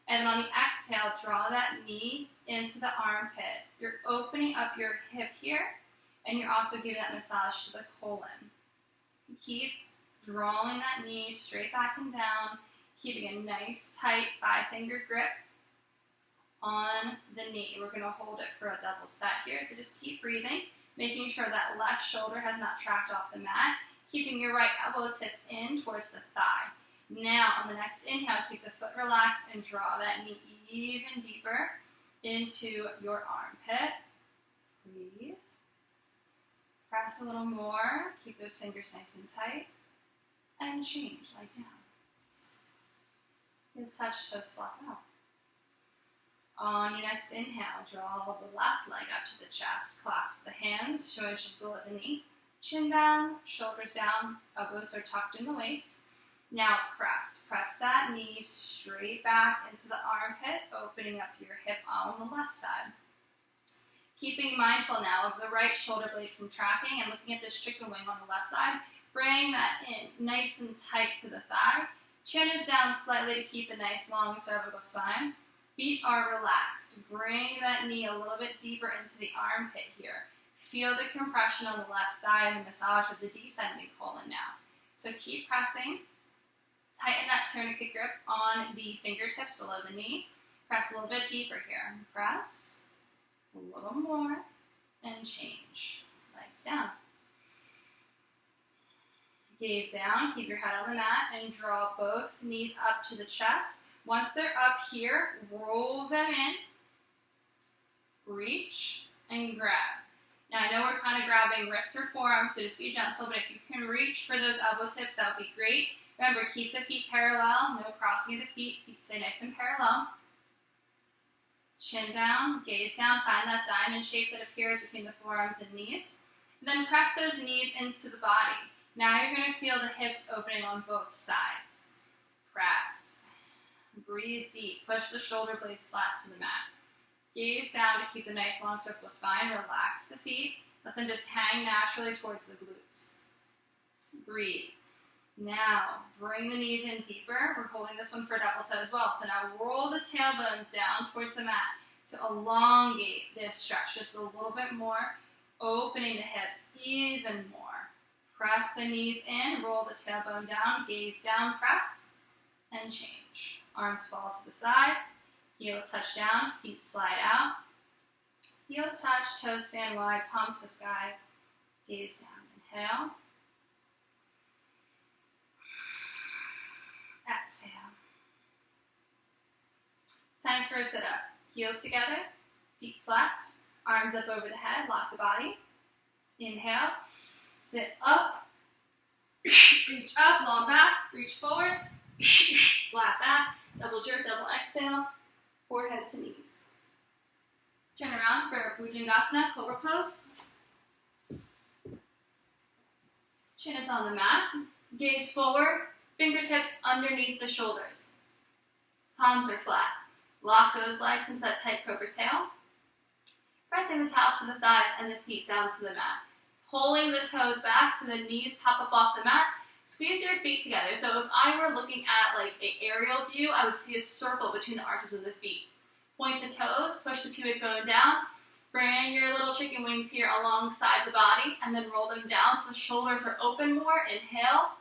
And then on the exhale, draw that knee into the armpit. You're opening up your hip here, and you're also giving that massage to the colon. Keep drawing that knee straight back and down, keeping a nice, tight 5-finger grip on the knee. We're going to hold it for a double set here, so just keep breathing, making sure that left shoulder has not tracked off the mat, keeping your right elbow tip in towards the thigh. Now, on the next inhale, keep the foot relaxed and draw that knee even deeper into your armpit. Breathe. Press a little more. Keep those fingers nice and tight. And change, lie down. Just touch, toes flop out. On your next inhale, draw the left leg up to the chest. Clasp the hands, 2 inches below the knee. Chin down, shoulders down, elbows are tucked in the waist. Now press. Press that knee straight back into the armpit, opening up your hip on the left side. Keeping mindful now of the right shoulder blade from tracking and looking at this chicken wing on the left side. Bring that in nice and tight to the thigh. Chin is down slightly to keep the nice long cervical spine. Feet are relaxed. Bring that knee a little bit deeper into the armpit here. Feel the compression on the left side and massage of the descending colon now. So keep pressing. Tighten that tourniquet grip on the fingertips below the knee. Press a little bit deeper here. Press a little more and change. Legs down. Gaze down. Keep your head on the mat and draw both knees up to the chest. Once they're up here, roll them in. Reach and grab. Now I know we're kind of grabbing wrists or forearms, so just be gentle, but if you can reach for those elbow tips, that would be great. Remember, keep the feet parallel, no crossing of the feet. Feet stay nice and parallel. Chin down, gaze down, find that diamond shape that appears between the forearms and knees. And then press those knees into the body. Now you're going to feel the hips opening on both sides. Press. Breathe deep. Push the shoulder blades flat to the mat. Gaze down to keep the nice long circle spine. Relax the feet. Let them just hang naturally towards the glutes. Breathe. Now, bring the knees in deeper. We're holding this one for a double set as well. So now roll the tailbone down towards the mat to elongate this stretch just a little bit more, opening the hips even more. Press the knees in, roll the tailbone down, gaze down, press, and change. Arms fall to the sides, heels touch down, feet slide out. Heels touch, toes stand wide, palms to sky, gaze down. Inhale. Exhale. Time for a sit-up. Heels together, feet flexed, arms up over the head, lock the body. Inhale, sit up, reach up, long back, reach forward, flat back, double jerk, double exhale, forehead to knees. Turn around for Bhujangasana, Cobra Pose. Chin is on the mat, gaze forward, fingertips underneath the shoulders. Palms are flat. Lock those legs into that tight cobra tail. Pressing the tops of the thighs and the feet down to the mat. Pulling the toes back so the knees pop up off the mat. Squeeze your feet together. So if I were looking at like an aerial view, I would see a circle between the arches of the feet. Point the toes, push the pubic bone down. Bring your little chicken wings here alongside the body and then roll them down so the shoulders are open more. Inhale.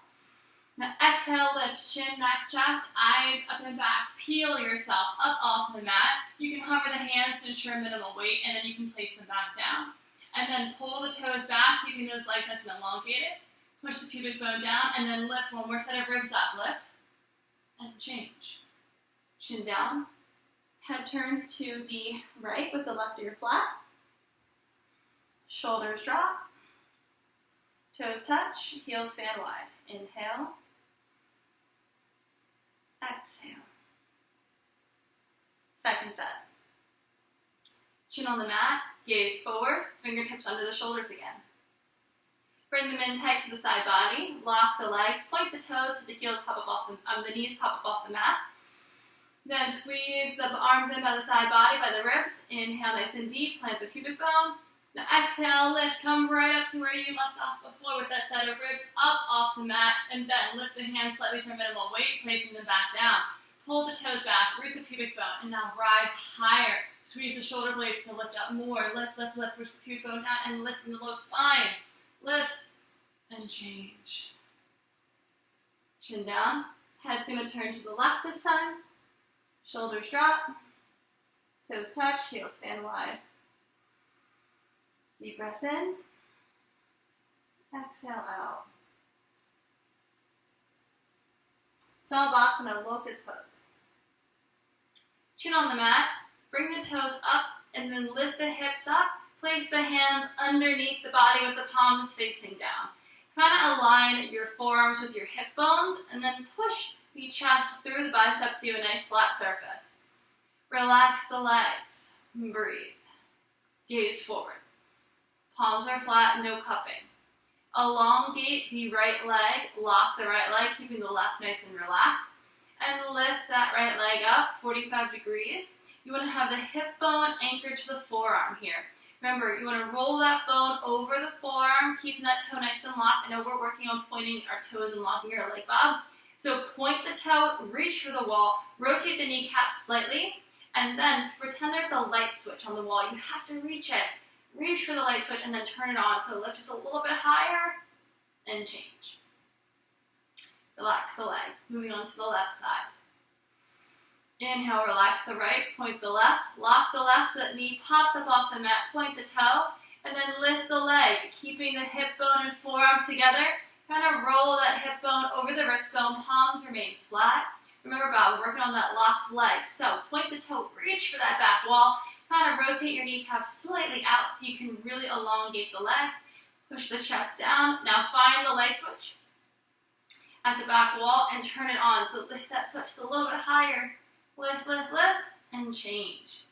Now exhale, lift chin, neck, chest, eyes up and back. Peel yourself up off the mat. You can hover the hands to ensure minimal weight, and then you can place them back down. And then pull the toes back, keeping those legs nice and elongated. Push the pubic bone down, and then lift one more set of ribs up. Lift, and change. Chin down. Head turns to the right with the left ear flat. Shoulders drop. Toes touch, heels fan wide. Inhale. Exhale. Second set. Chin on the mat, gaze forward, fingertips under the shoulders again. Bring them in tight to the side body, lock the legs, point the toes so the heels pop up off the knees pop up off the mat. Then squeeze the arms in by the side body, by the ribs. Inhale nice and deep, plant the pubic bone. Now exhale, lift, come right up to where you left off before with that set of ribs, up off the mat, and then lift the hands slightly for minimal weight, placing them back down. Pull the toes back, root the pubic bone, and now rise higher. Squeeze the shoulder blades to lift up more. Lift, lift, lift, push the pubic bone down, and lift in the low spine. Lift, and change. Chin down. Head's going to turn to the left this time. Shoulders drop. Toes touch, heels stand wide. Deep breath in. Exhale out. Savasana, locust pose. Chin on the mat. Bring the toes up and then lift the hips up. Place the hands underneath the body with the palms facing down. Kind of align your forearms with your hip bones and then push the chest through the biceps to a nice flat surface. Relax the legs. Breathe. Gaze forward. Palms are flat, no cupping. Elongate the right leg, lock the right leg, keeping the left nice and relaxed. And lift that right leg up, 45 degrees. You want to have the hip bone anchored to the forearm here. Remember, you want to roll that bone over the forearm, keeping that toe nice and locked. I know we're working on pointing our toes and locking our leg bob. So point the toe, reach for the wall, rotate the kneecap slightly, and then pretend there's a light switch on the wall. You have to reach it. Reach for the light switch and then turn it on. So lift just a little bit higher and change. Relax the leg. Moving on to the left side. Inhale, relax the right, point the left, lock the left so that knee pops up off the mat, point the toe, and then lift the leg, keeping the hip bone and forearm together. Kind of roll that hip bone over the wrist bone, palms remain flat. Remember, Bob, we're working on that locked leg. So point the toe, reach for that back wall, kind of rotate your kneecap slightly out so you can really elongate the leg. Push the chest down. Now find the light switch at the back wall and turn it on. So lift that foot just a little bit higher. Lift, lift, lift, and change.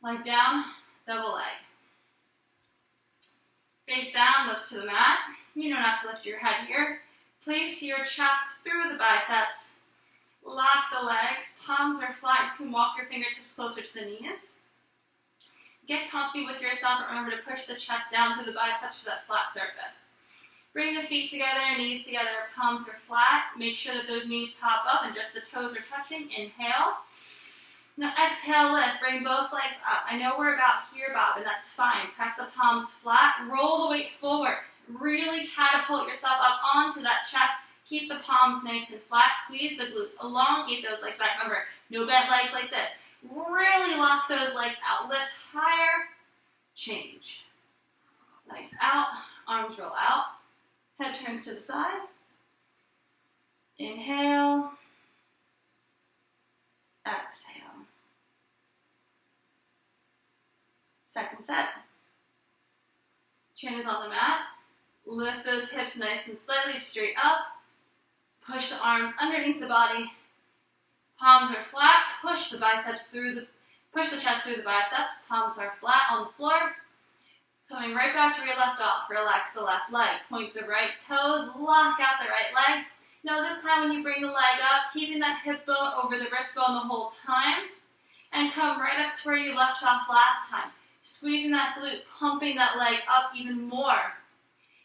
Leg down, double leg. Face down, lift to the mat. You know not to lift your head here. Place your chest through the biceps. Lock the legs, palms are flat. You can walk your fingertips closer to the knees. Get comfy with yourself, and remember to push the chest down through the biceps for that flat surface. Bring the feet together, knees together, palms are flat. Make sure that those knees pop up and just the toes are touching. Inhale. Now exhale, lift. Bring both legs up. I know we're about here, Bob, and that's fine. Press the palms flat. Roll the weight forward. Really catapult yourself up onto that chest. Keep the palms nice and flat. Squeeze the glutes. Elongate those legs back. Remember, no bent legs like this. Really lock those legs out. Lift higher. Change. Legs out. Arms roll out. Head turns to the side. Inhale. Exhale. Second set. Chin is on the mat. Lift those hips nice and slightly straight up. Push the arms underneath the body. Palms are flat. Push the biceps push the chest through the biceps. Palms are flat on the floor. Coming right back to where you left off. Relax the left leg. Point the right toes. Lock out the right leg. Now this time when you bring the leg up, keeping that hip bone over the wrist bone the whole time. And come right up to where you left off last time. Squeezing that glute, pumping that leg up even more.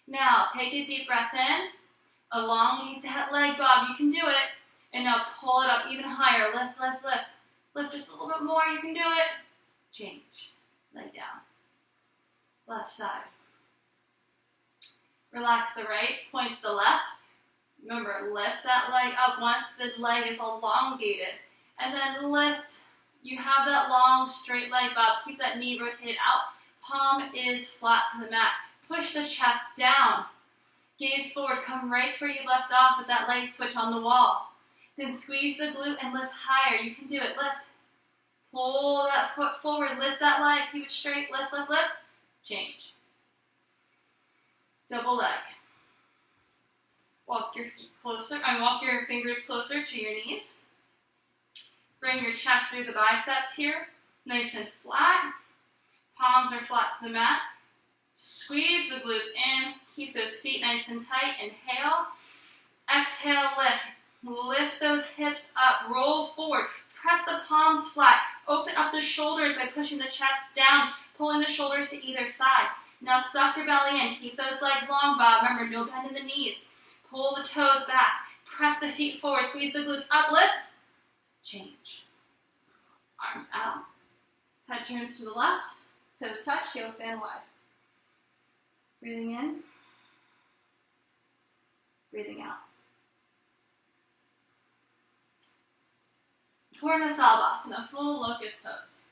Now take a deep breath in. Elongate that leg, Bob. You can do it. And now pull it up even higher. Lift, lift, lift. Lift just a little bit more. You can do it. Change. Leg down. Left side. Relax the right. Point the left. Remember, lift that leg up once the leg is elongated. And then lift. You have that long, straight leg, Bob. Keep that knee rotated out. Palm is flat to the mat. Push the chest down. Gaze forward. Come right to where you left off with that light switch on the wall. Then squeeze the glute and lift higher. You can do it. Lift. Pull that foot forward. Lift that leg. Keep it straight. Lift, lift, lift. Change. Double leg. Walk your feet closer. Walk your fingers closer to your knees. Bring your chest through the biceps here. Nice and flat. Palms are flat to the mat. Squeeze the glutes in. Keep those feet nice and tight. Inhale. Exhale, lift. Lift those hips up, roll forward, press the palms flat, open up the shoulders by pushing the chest down, pulling the shoulders to either side. Now suck your belly in, keep those legs long, Bob. Remember, no bend in the knees. Pull the toes back, press the feet forward, squeeze the glutes up, lift, change. Arms out, head turns to the left, toes touch, heels fan wide. Breathing in, breathing out. Purna Salvasana, full locust pose.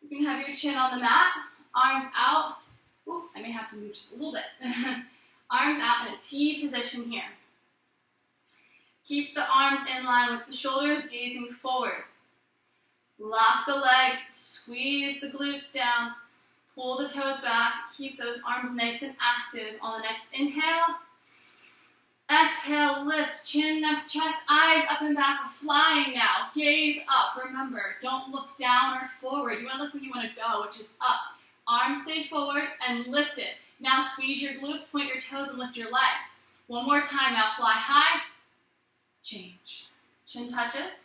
You can have your chin on the mat, arms out. Ooh, I may have to move just a little bit. Arms out in a T position here. Keep the arms in line with the shoulders gazing forward. Lock the legs, squeeze the glutes down, pull the toes back, keep those arms nice and active. On the next inhale, exhale, lift, chin, neck, chest, eyes up and back. We're flying now. Gaze up. Remember, don't look down or forward. You want to look where you want to go, which is up. Arms stay forward and lift it. Now squeeze your glutes, point your toes, and lift your legs. One more time now. Fly high, change. Chin touches,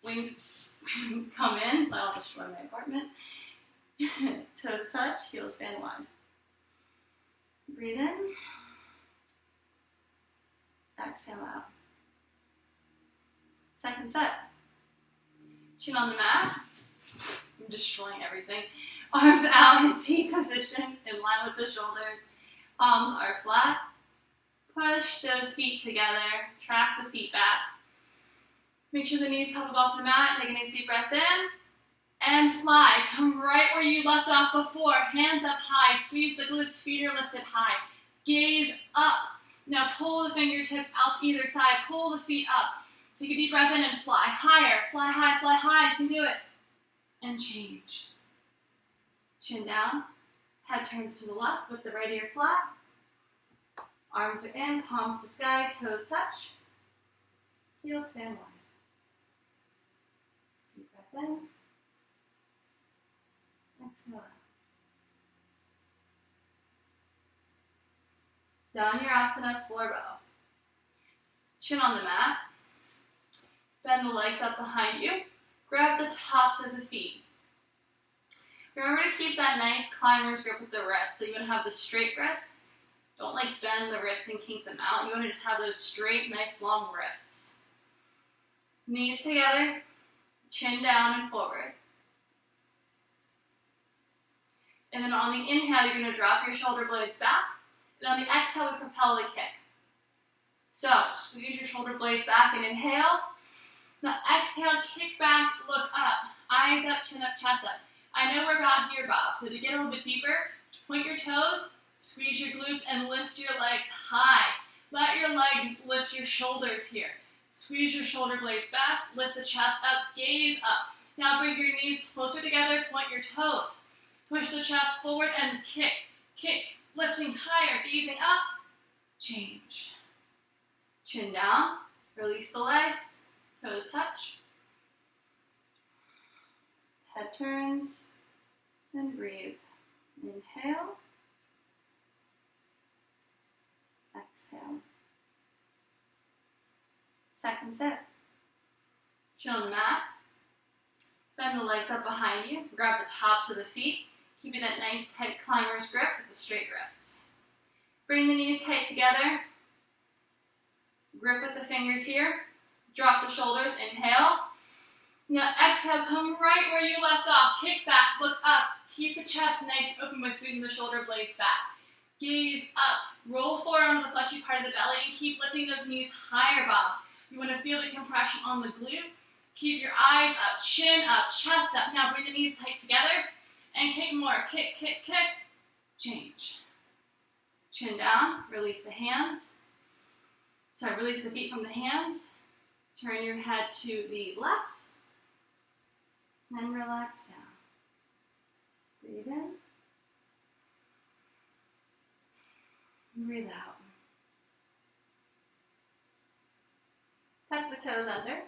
wings come in, so I'll destroy my apartment. Toes touch, heels fan wide. Breathe in. Exhale out. Second set. Chin on the mat. I'm destroying everything. Arms out in T position, in line with the shoulders. Palms are flat. Push those feet together. Track the feet back. Make sure the knees pop up off the mat. Take a nice deep breath in. And fly. Come right where you left off before. Hands up high. Squeeze the glutes. Feet are lifted high. Gaze up. Now pull the fingertips out to either side. Pull the feet up. Take a deep breath in and fly higher. Fly high, fly high. You can do it. And change. Chin down. Head turns to the left with the right ear flat. Arms are in, palms to sky, toes touch. Heels fan wide. Deep breath in. Exhale out. Dhanurasana, floor bow. Chin on the mat. Bend the legs up behind you. Grab the tops of the feet. Remember to keep that nice climber's grip with the wrists. So you want to have the straight wrists. Don't bend the wrists and kink them out. You want to just have those straight, nice, long wrists. Knees together, chin down and forward. And then on the inhale, you're going to drop your shoulder blades back. And on the exhale, we propel the kick. So, squeeze your shoulder blades back and inhale. Now exhale, kick back, look up. Eyes up, chin up, chest up. I know we're about here, Bob. So to get a little bit deeper, point your toes, squeeze your glutes, and lift your legs high. Let your legs lift your shoulders here. Squeeze your shoulder blades back, lift the chest up, gaze up. Now bring your knees closer together, point your toes. Push the chest forward and kick, kick, lifting higher, gazing up, change. Chin down, release the legs, toes touch. Head turns, and breathe. Inhale. Exhale. Second set. Chin on the mat. Bend the legs up behind you. Grab the tops of the feet, keeping that nice tight climber's grip with the straight wrists. Bring the knees tight together. Grip with the fingers here. Drop the shoulders. Inhale. Now exhale, come right where you left off. Kick back, look up. Keep the chest nice open by squeezing the shoulder blades back. Gaze up. Roll forward onto the fleshy part of the belly and keep lifting those knees higher, Bob. You want to feel the compression on the glute. Keep your eyes up, chin up, chest up. Now bring the knees tight together and kick more. Kick, kick, kick. Change. Chin down, release the hands. Release the feet from the hands. Turn your head to the left. And relax down. Breathe in. Breathe out. Tuck the toes under.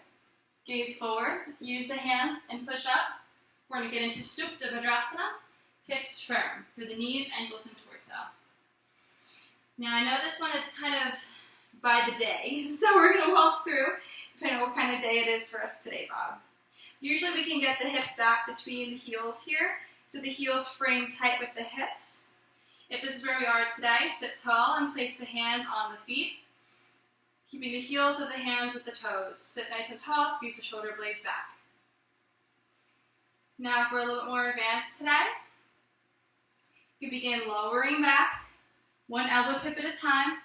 Gaze forward. Use the hands and push up. We're going to get into Supta Vajrasana. Fixed firm for the knees, ankles, and torso. Now I know this one is kind of by the day. So we're going to walk through, depending on what kind of day it is for us today, Bob. Usually we can get the hips back between the heels here, so the heels frame tight with the hips. If this is where we are today, sit tall and place the hands on the feet, keeping the heels of the hands with the toes. Sit nice and tall, squeeze the shoulder blades back. Now if we're a little bit more advanced today, you begin lowering back, one elbow tip at a time,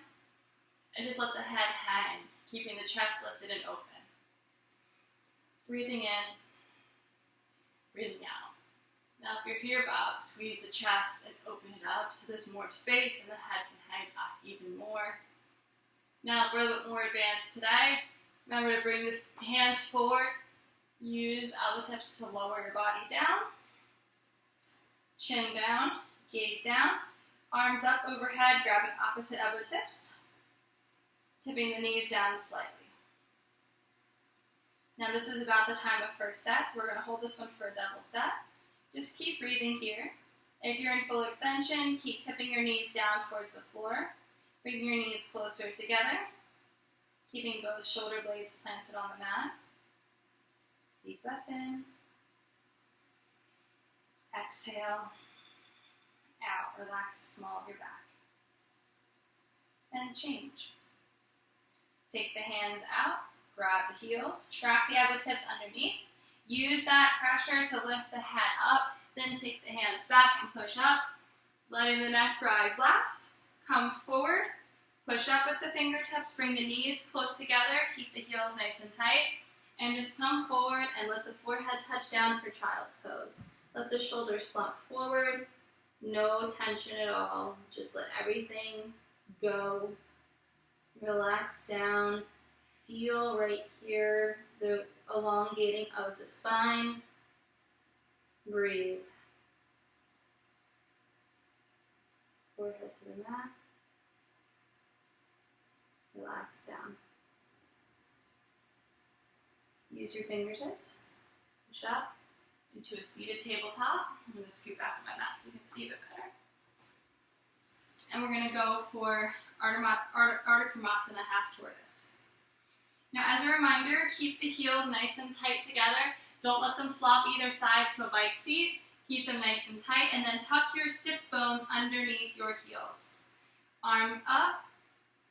and just let the head hang, keeping the chest lifted and open. Breathing in, breathing out. Now if you're here, Bob, squeeze the chest and open it up so there's more space and the head can hang up even more. Now if we're a little bit more advanced today, remember to bring the hands forward. Use elbow tips to lower your body down. Chin down, gaze down. Arms up overhead, grabbing opposite elbow tips. Tipping the knees down slightly. Now this is about the time of first set, so we're going to hold this one for a double set. Just keep breathing here. If you're in full extension, keep tipping your knees down towards the floor. Bring your knees closer together, keeping both shoulder blades planted on the mat. Deep breath in. Exhale. Out. Relax the small of your back. And change. Take the hands out. Grab the heels. Track the elbow tips underneath. Use that pressure to lift the head up. Then take the hands back and push up. Letting the neck rise last. Come forward. Push up with the fingertips. Bring the knees close together. Keep the heels nice and tight. And just come forward and let the forehead touch down for child's pose. Let the shoulders slump forward. No tension at all. Just let everything go. Relax down. Feel right here the elongating of the spine. Breathe. Forehead to the mat. Relax down. Use your fingertips. Push up into a seated tabletop. I'm going to scoot back my mat so you can see a bit better. And we're going to go for Ardha Karmasana half tortoise. Now as a reminder, keep the heels nice and tight together. Don't let them flop either side to a bike seat. Keep them nice and tight, and then tuck your sits bones underneath your heels. Arms up.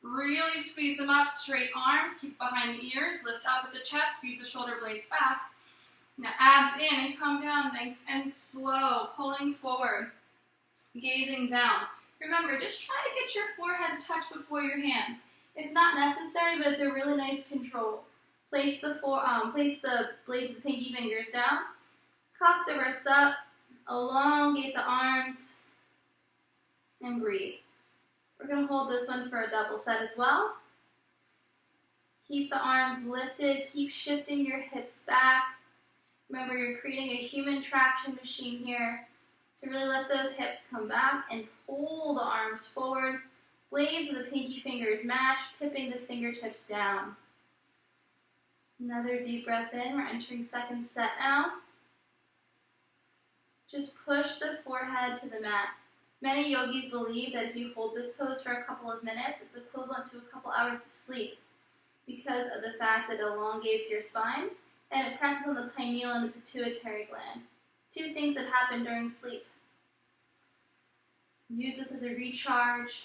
Really squeeze them up, straight arms, keep behind the ears, lift up with the chest, squeeze the shoulder blades back. Now abs in and come down nice and slow, pulling forward, gazing down. Remember, just try to get your forehead touched before your hands. It's not necessary, but it's a really nice control. Place the blades of the pinky fingers down, cock the wrists up, elongate the arms, and breathe. We're going to hold this one for a double set as well. Keep the arms lifted. Keep shifting your hips back. Remember, you're creating a human traction machine here. So really let those hips come back and pull the arms forward. Blades of the pinky fingers match, tipping the fingertips down. Another deep breath in. We're entering second set now. Just push the forehead to the mat. Many yogis believe that if you hold this pose for a couple of minutes, it's equivalent to a couple hours of sleep because of the fact that it elongates your spine and it presses on the pineal and the pituitary gland. Two things that happen during sleep. Use this as a recharge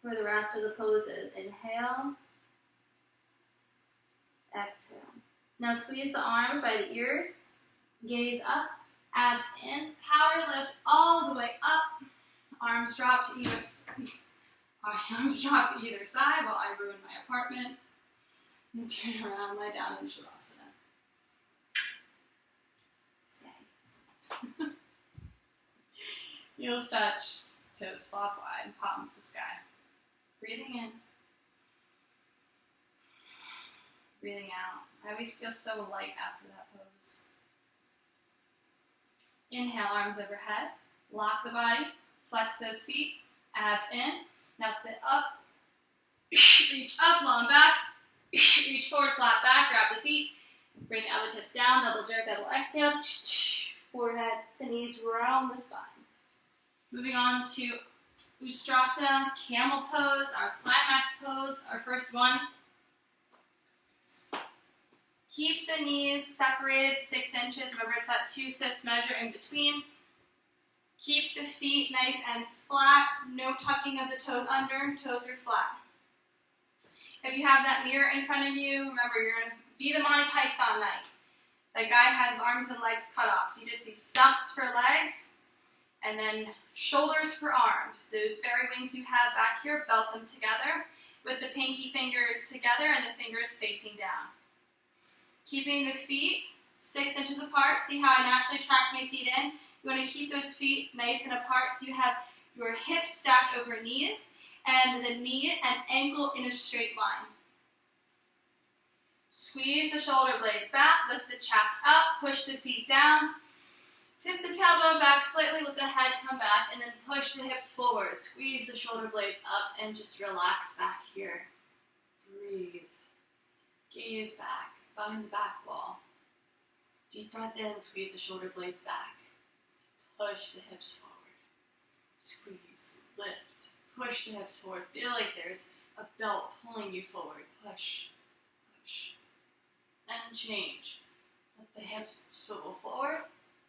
for the rest of the poses. Inhale. Exhale. Now squeeze the arms by the ears. Gaze up. Abs in. Power lift all the way up. Arms drop to either side while I ruin my apartment. And turn around, lie down in Shavasana. Stay. Heels touch, toes flop wide, palms to sky. Breathing in. Breathing out. I always feel so light after that pose. Inhale, arms overhead. Lock the body. Flex those feet, abs in. Now sit up, reach up, long back, reach forward, flat back, grab the feet, bring the elbow tips down, double jerk, double exhale, forehead to knees round the spine. Moving on to Ustrasana, camel pose, our climax pose, our first one. Keep the knees separated 6 inches. Remember, it's that 2-fist measure in between. Keep the feet nice and flat. No tucking of the toes under. Toes are flat. If you have that mirror in front of you, remember, you're going to be the Monty Python knight. That guy has his arms and legs cut off. So you just see stumps for legs and then shoulders for arms. Those fairy wings you have back here, belt them together with the pinky fingers together and the fingers facing down. Keeping the feet 6 inches apart. See how I naturally tracked my feet in? You want to keep those feet nice and apart so you have your hips stacked over knees and the knee and ankle in a straight line. Squeeze the shoulder blades back, lift the chest up, push the feet down, tip the tailbone back slightly, let the head come back, and then push the hips forward. Squeeze the shoulder blades up and just relax back here. Breathe. Gaze back, behind the back wall. Deep breath in, squeeze the shoulder blades back. Push the hips forward. Squeeze, lift, push the hips forward. Feel like there's a belt pulling you forward. Push, push. And change. Let the hips swivel forward.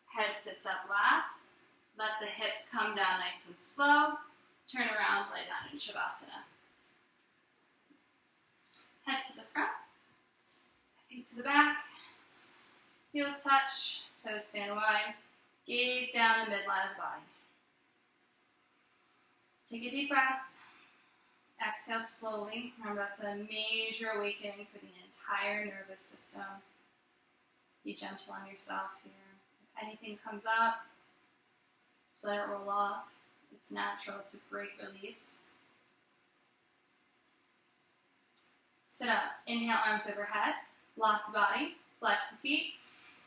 Head sits up last. Let the hips come down nice and slow. Turn around, lie down in Shavasana. Head to the front. Feet to the back. Heels touch. Toes stand wide. Gaze down the midline of the body. Take a deep breath. Exhale slowly. Remember, that's a major awakening for the entire nervous system. Be gentle on yourself here. If anything comes up, just let it roll off. It's natural. It's a great release. Sit up. Inhale, arms overhead. Lock the body. Flex the feet.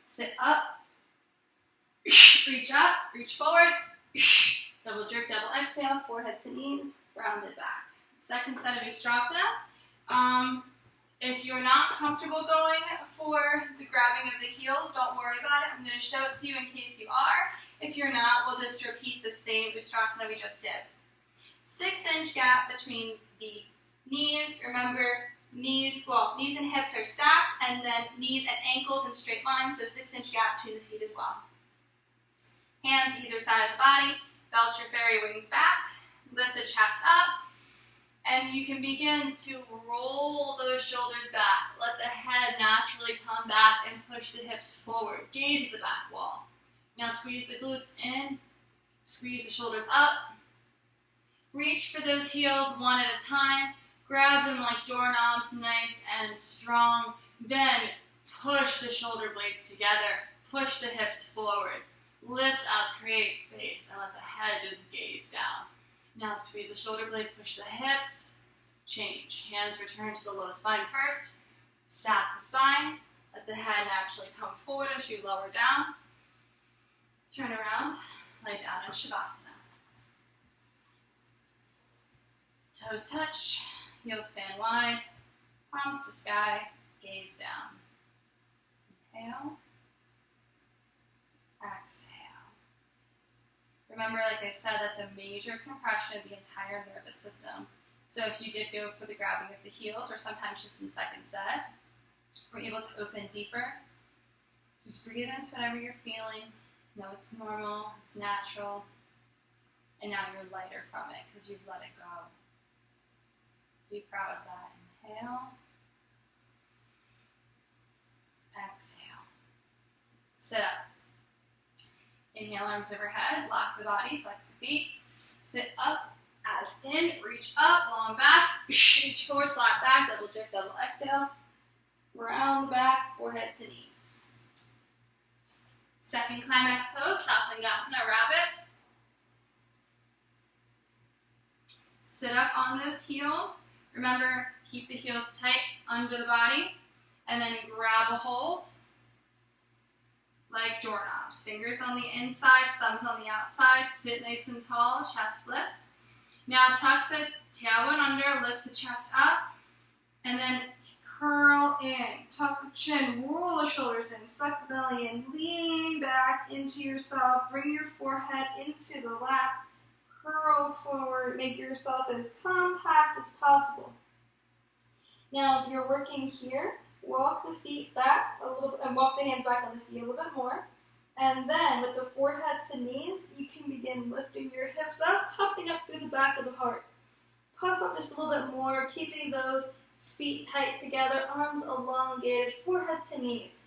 Sit up. Reach up. Reach forward. Double jerk, double exhale. Forehead to knees. Rounded back. Second set of Ustrasana. If you're not comfortable going for the grabbing of the heels, don't worry about it. I'm going to show it to you in case you are. If you're not, we'll just repeat the same Ustrasana we just did. 6-inch gap between the knees. Remember, knees and hips are stacked, and then knees and ankles in straight lines, so 6-inch gap between the feet as well. Hands either side of the body. Belt your fairy wings back. Lift the chest up. And you can begin to roll those shoulders back. Let the head naturally come back and push the hips forward. Gaze at the back wall. Now squeeze the glutes in. Squeeze the shoulders up. Reach for those heels one at a time. Grab them like doorknobs, nice and strong. Then push the shoulder blades together. Push the hips forward. Lift up, create space, and let the head just gaze down. Now squeeze the shoulder blades, push the hips, change. Hands return to the low spine first. Stack the spine. Let the head naturally come forward as you lower down. Turn around, lie down in Shavasana. Toes touch, heels stand wide, palms to sky, gaze down. Inhale, exhale. Remember, like I said, that's a major compression of the entire nervous system. So if you did go for the grabbing of the heels, or sometimes just in second set, we're able to open deeper. Just breathe into whatever you're feeling. Know it's normal, it's natural, and now you're lighter from it because you've let it go. Be proud of that. Inhale. Exhale. Sit up. Inhale, arms overhead, lock the body, flex the feet. Sit up, abs in, reach up, long back, reach forward, flat back, double jerk, double exhale. Round the back, forehead to knees. Second climax pose, Sasangasana, rabbit. Sit up on those heels. Remember, keep the heels tight under the body, and then grab a hold. Like doorknobs. Fingers on the inside, thumbs on the outside. Sit nice and tall, chest lifts. Now tuck the tailbone under, lift the chest up, and then curl in. Tuck the chin, roll the shoulders in, suck the belly in, lean back into yourself. Bring your forehead into the lap. curl forward. Make yourself as compact as possible. Now, if you're working here, walk the feet back a little bit, and walk the hands back on the feet a little bit more. And then, with the forehead to knees, you can begin lifting your hips up, puffing up through the back of the heart. Puff up just a little bit more, keeping those feet tight together, arms elongated, forehead to knees.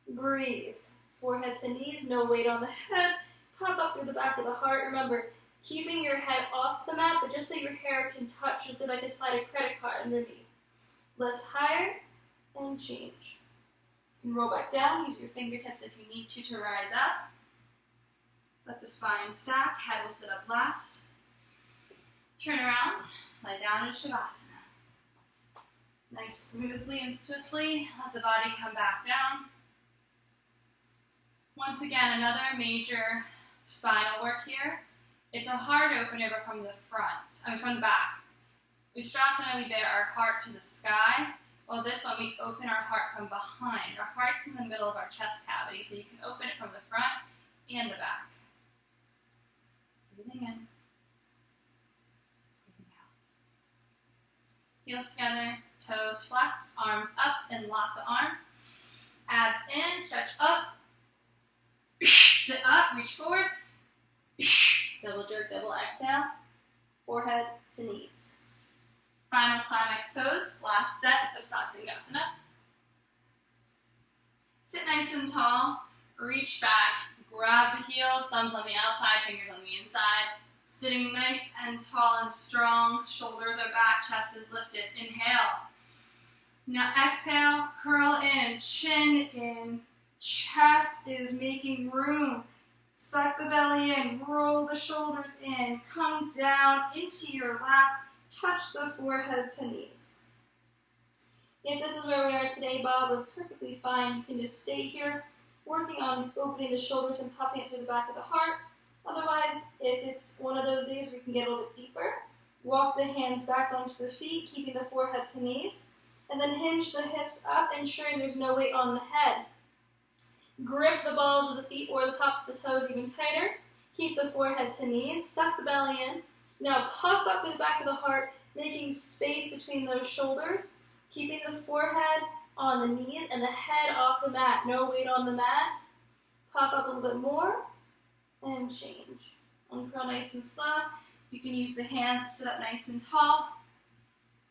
Breathe. Forehead to knees, no weight on the head. Puff up through the back of the heart. Remember, keeping your head off the mat, but just so your hair can touch, just so I can slide a credit card underneath. Lift higher and change. You can roll back down. Use your fingertips if you need to rise up. Let the spine stack. Head will sit up last. Turn around. Lie down in Shavasana. Nice, smoothly and swiftly. Let the body come back down. Once again, another major spinal work here. It's a heart opener but from the front, from the back. Ustrasana, we bear our heart to the sky. Well, this one, we open our heart from behind. Our heart's in the middle of our chest cavity, so you can open it from the front and the back. Breathing in. Breathing out. Heels together, toes flexed, arms up, and lock the arms. Abs in, stretch up. Sit up, reach forward. Double jerk, double exhale. Forehead to knees. Final climax pose, last set of Sasangasana. Sit nice and tall, reach back, grab the heels, thumbs on the outside, fingers on the inside. Sitting nice and tall and strong, shoulders are back, chest is lifted. Inhale. Now exhale, curl in, chin in, chest is making room. Suck the belly in, roll the shoulders in, come down into your lap. Touch the forehead to knees. If this is where we are today, Bob, that's perfectly fine. You can just stay here, working on opening the shoulders and puffing it through the back of the heart. Otherwise, if it's one of those days where you can get a little bit deeper, walk the hands back onto the feet, keeping the forehead to knees, and then hinge the hips up, ensuring there's no weight on the head. Grip the balls of the feet or the tops of the toes even tighter. Keep the forehead to knees, suck the belly in. Now puff up to the back of the heart, making space between those shoulders, keeping the forehead on the knees and the head off the mat. No weight on the mat. Puff up a little bit more and change. Uncurl nice and slow. You can use the hands to sit up nice and tall.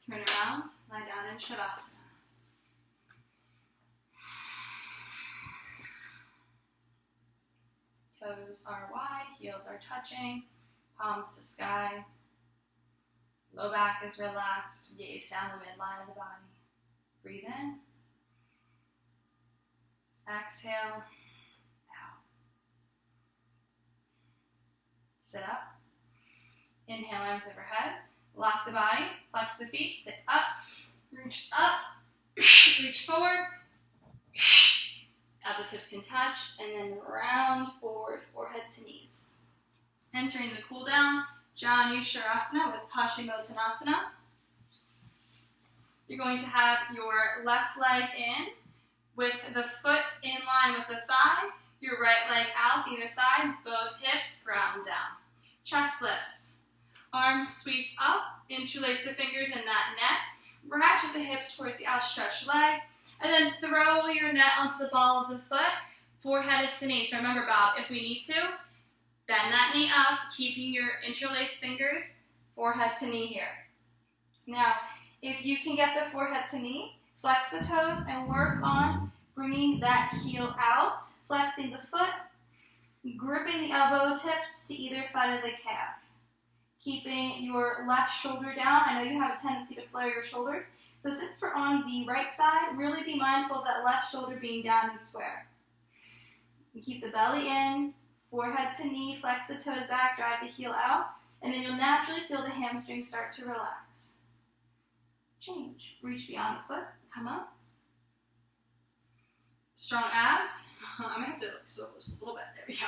Turn around, lie down in Shavasana. Toes are wide, heels are touching. Palms to sky. Low back is relaxed. Gaze down the midline of the body. Breathe in. Exhale. Out. Sit up. Inhale, arms overhead. Lock the body. Flex the feet. Sit up. Reach up. Reach forward. Elbow tips can touch. And then round forward, forehead to knees. Entering the cool down, Janushirasana with Paschimottanasana. You're going to have your left leg in with the foot in line with the thigh, your right leg out either side, both hips ground down. Chest lifts. Arms sweep up, interlace the fingers in that net, ratchet the hips towards the outstretched leg, and then throw your net onto the ball of the foot. Forehead is to knee. So remember, Bob, if we need to, bend that knee up, keeping your interlaced fingers, forehead to knee here. Now, if you can get the forehead to knee, flex the toes and work on bringing that heel out, flexing the foot, gripping the elbow tips to either side of the calf. Keeping your left shoulder down. I know you have a tendency to flare your shoulders. So since we're on the right side, really be mindful of that left shoulder being down and square. You keep the belly in, forehead to knee, flex the toes back, drive the heel out, and then you'll naturally feel the hamstrings start to relax. Change. Reach beyond the foot, come up. Strong abs. I'm going to have to swivel this a little bit. There we go.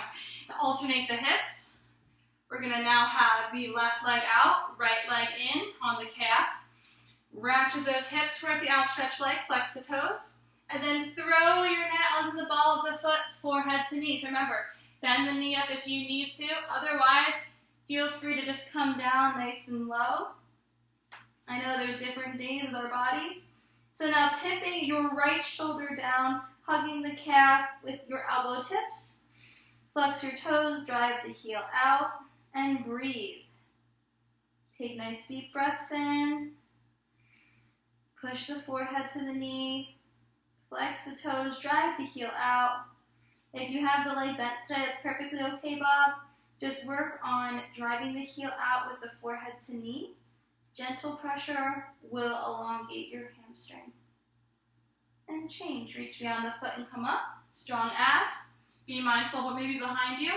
Now alternate the hips. We're going to now have the left leg out, right leg in on the calf. Ratchet those hips towards the outstretched leg, flex the toes, and then throw your net onto the ball of the foot, forehead to knee. So remember, bend the knee up if you need to. Otherwise, Feel free to just come down nice and low. I know there's different days with our bodies. So now tipping your right shoulder down, hugging the calf with your elbow tips. Flex your toes, drive the heel out, and breathe. Take nice deep breaths in. Push the forehead to the knee. Flex the toes, drive the heel out. If you have the leg bent today, that's perfectly okay, Bob. Just work on driving the heel out with the forehead to knee. Gentle pressure will elongate your hamstring. And change. Reach beyond the foot and come up. Strong abs. Be mindful of what may be behind you.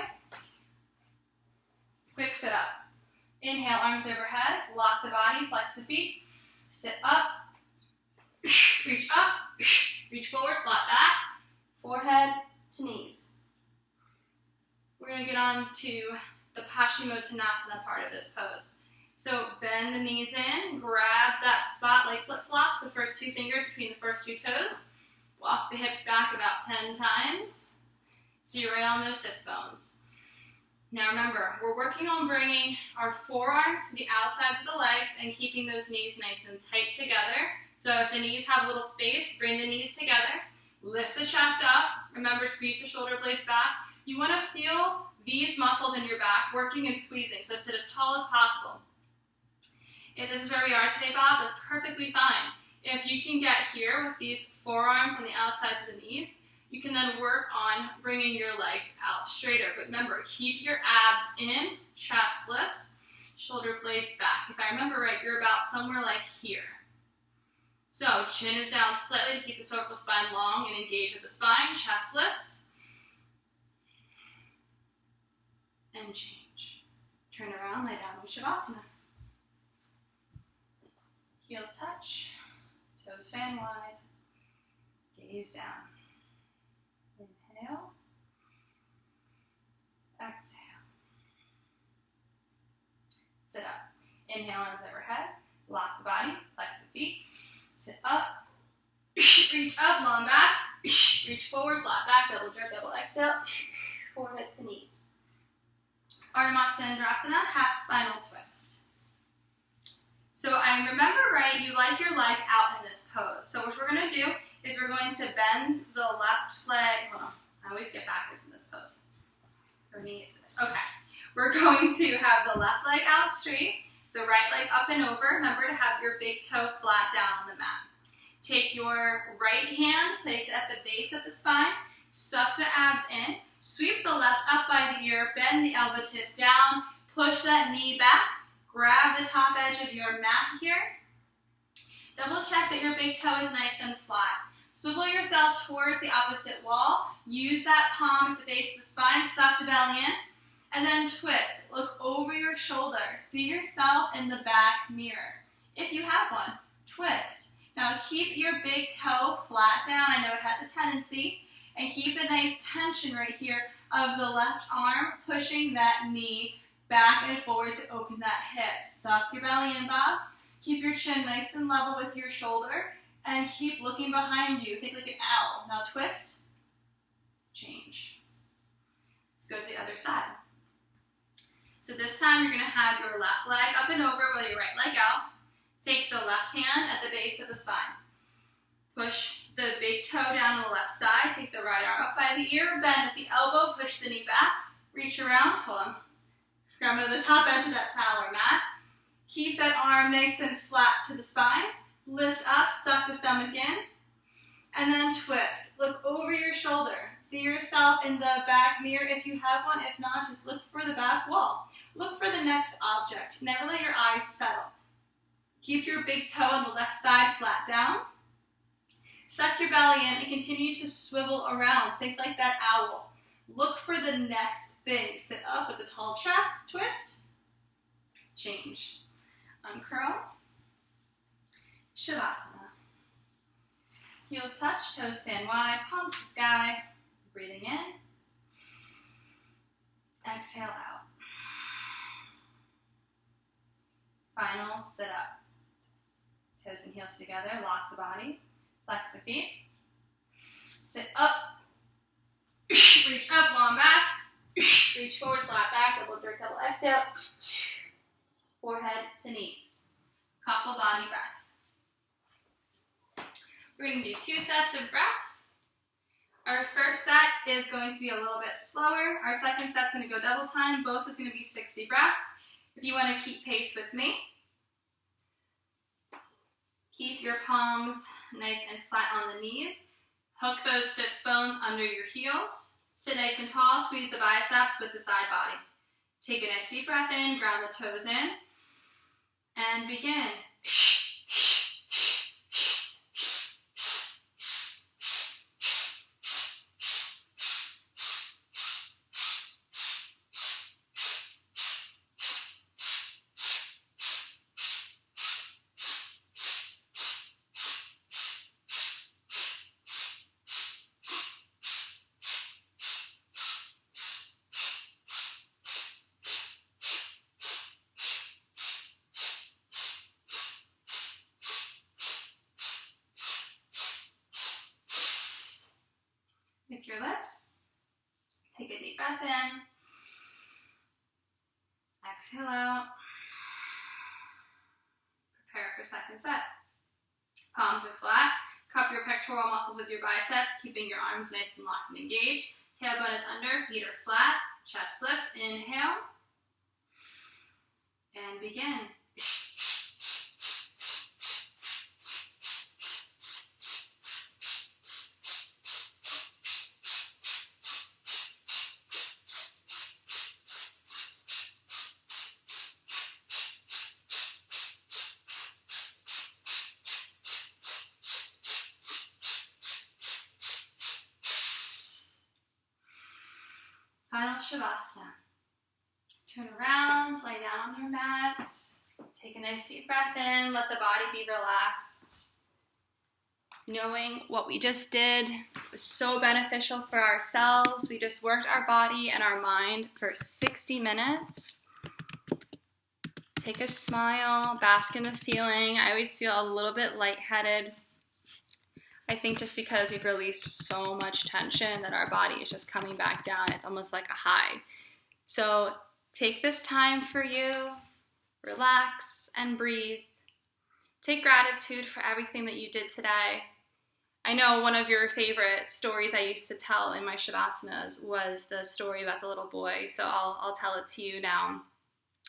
Quick sit up. Inhale, arms overhead. Lock the body, flex the feet. Sit up. Reach up. Reach forward, flat back. Forehead to knees. We're going to get on to the Paschimottanasana part of this pose. So bend the knees in, grab that spot like flip-flops, the first two fingers between the first two toes. Walk the hips back about 10 times. So you're right on those sits bones. Now remember, we're working on bringing our forearms to the outsides of the legs and keeping those knees nice and tight together. So if the knees have a little space, bring the knees together. Lift the chest up. Remember, squeeze the shoulder blades back. You want to feel these muscles in your back working and squeezing, so sit as tall as possible. If this is where we are today, Bob, that's perfectly fine. If you can get here with these forearms on the outsides of the knees, you can then work on bringing your legs out straighter. But remember, keep your abs in, chest lifts, shoulder blades back. If I remember right, you're about somewhere like here. So chin is down slightly to keep the cervical spine long and engage with the spine. Chest lifts. And change. Turn around, lay down in Shavasana. Heels touch. Toes fan wide. Gaze down. Inhale. Exhale. Sit up. Inhale, arms overhead. Lock the body. Flex the feet. Sit up. Reach up, long back. Reach forward, flat back, double jerk, double exhale. Forehead to knees. Ardha Matsyendrasana, half spinal twist. So I remember right, you like your leg out in this pose. So what we're going to do is we're going to bend the left leg. Hold on, I always get backwards in this pose. For me, it's this. Okay. We're going to have the left leg out straight, the right leg up and over. Remember to have your big toe flat down on the mat. Take your right hand, place it at the base of the spine, suck the abs in, sweep the left up by the ear, bend the elbow tip down, push that knee back, grab the top edge of your mat here. Double check that your big toe is nice and flat. Swivel yourself towards the opposite wall. Use that palm at the base of the spine, suck the belly in, and then twist. Look over your shoulder. See yourself in the back mirror. If you have one, twist. Now keep your big toe flat down. I know it has a tendency. And keep a nice tension right here of the left arm, pushing that knee back and forward to open that hip. Suck your belly in, Bob. Keep your chin nice and level with your shoulder. And keep looking behind you. Think like an owl. Now twist. Change. Let's go to the other side. So this time you're going to have your left leg up and over with your right leg out. Take the left hand at the base of the spine. Push the big toe down on the left side. Take the right arm up by the ear. Bend at the elbow. Push the knee back. Reach around. Hold on. Grab onto the top edge of that towel or mat. Keep that arm nice and flat to the spine. Lift up. Suck the stomach in. And then twist. Look over your shoulder. See yourself in the back mirror if you have one. If not, just look for the back wall. Look for the next object. Never let your eyes settle. Keep your big toe on the left side flat down. Suck your belly in and continue to swivel around. Think like that owl. Look for the next thing. Sit up with a tall chest. Twist. Change. Uncurl. Shavasana. Heels touch, toes fan wide, palms to sky. Breathing in. Exhale out. Final sit up. Toes and heels together, lock the body, flex the feet. Sit up. Reach up, long back. Reach forward, flat back, double jerk, double exhale. forehead to knees. Couple body breaths. We're going to do 2 sets of breath. Our first set is going to be a little bit slower. Our second set's going to go double time. Both is going to be 60 breaths. If you want to keep pace with me, keep your palms nice and flat on the knees. Hook those sits bones under your heels. Sit nice and tall, squeeze the biceps with the side body. Take a nice deep breath in, ground the toes in, and begin. Lick your lips. Take a deep breath in. Exhale out. Prepare for second set. Palms are flat. Cup your pectoral muscles with your biceps, keeping your arms nice and locked and engaged. Tailbone is under, feet are flat, chest lifts. Inhale. And begin. Final Shavasana. Turn around, lie down on your mat. Take a nice deep breath in, let the body be relaxed. Knowing what we just did was so beneficial for ourselves. We just worked our body and our mind for 60 minutes. Take a smile, bask in the feeling. I always feel a little bit lightheaded. I think just because we've released so much tension that our body is just coming back down. It's almost like a high. So take this time for you, relax and breathe. Take gratitude for everything that you did today. I know one of your favorite stories I used to tell in my Shavasanas was the story about the little boy, so I'll tell it to you now.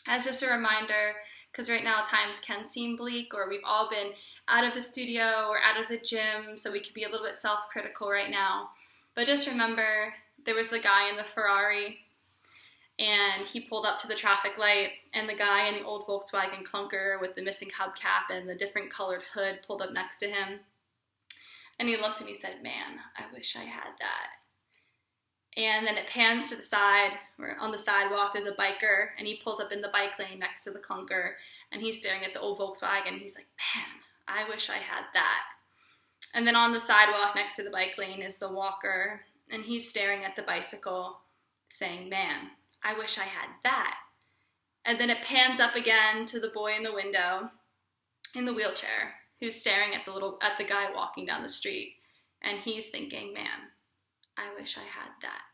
As just a reminder, because right now times can seem bleak, or we've all been out of the studio or out of the gym, so we can be a little bit self-critical right now. But just remember, there was the guy in the Ferrari, and he pulled up to the traffic light, and the guy in the old Volkswagen clunker with the missing hubcap and the different colored hood pulled up next to him. And he looked and he said, "Man, I wish I had that." And then it pans to the side, where on the sidewalk there's a biker, and he pulls up in the bike lane next to the clunker, and he's staring at the old Volkswagen. He's like, "Man, I wish I had that." And then on the sidewalk next to the bike lane is the walker, and he's staring at the bicycle, saying, "Man, I wish I had that." And then it pans up again to the boy in the window, in the wheelchair, who's staring at the guy walking down the street, and he's thinking, "Man, I wish I had that."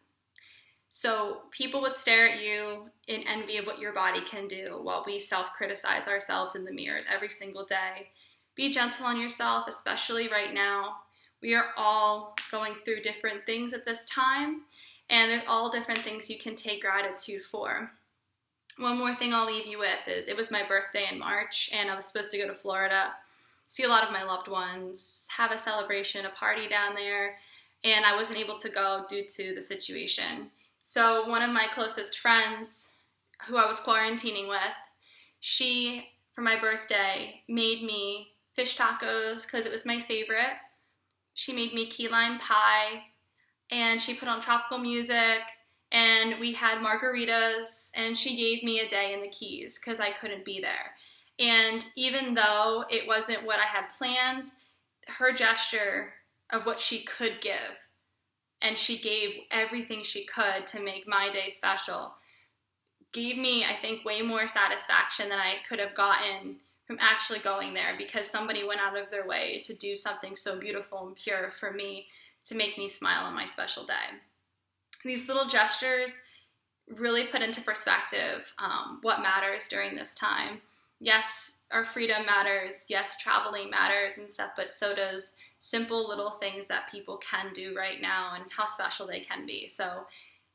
So people would stare at you in envy of what your body can do while we self-criticize ourselves in the mirrors every single day. Be gentle on yourself, especially right now. We are all going through different things at this time, and there's all different things you can take gratitude for. One more thing I'll leave you with is it was my birthday in March, and I was supposed to go to Florida, see a lot of my loved ones, have a celebration, a party down there, and I wasn't able to go due to the situation. So one of my closest friends, who I was quarantining with, she, for my birthday, made me fish tacos because it was my favorite. She made me key lime pie, and she put on tropical music, and we had margaritas, and she gave me a day in the Keys because I couldn't be there. And even though it wasn't what I had planned, her gesture of what she could give, and she gave everything she could to make my day special, gave me, I think, way more satisfaction than I could have gotten from actually going there, because somebody went out of their way to do something so beautiful and pure for me to make me smile on my special day. These little gestures really put into perspective what matters during this time. Yes, our freedom matters. Yes, traveling matters and stuff, but so does simple little things that people can do right now and how special they can be. So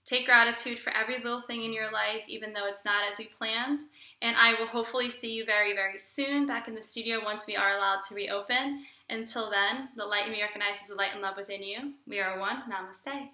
take gratitude for every little thing in your life, even though it's not as we planned. And I will hopefully see you very, very soon back in the studio once we are allowed to reopen. Until then, the light in me recognizes the light and love within you. We are one. Namaste.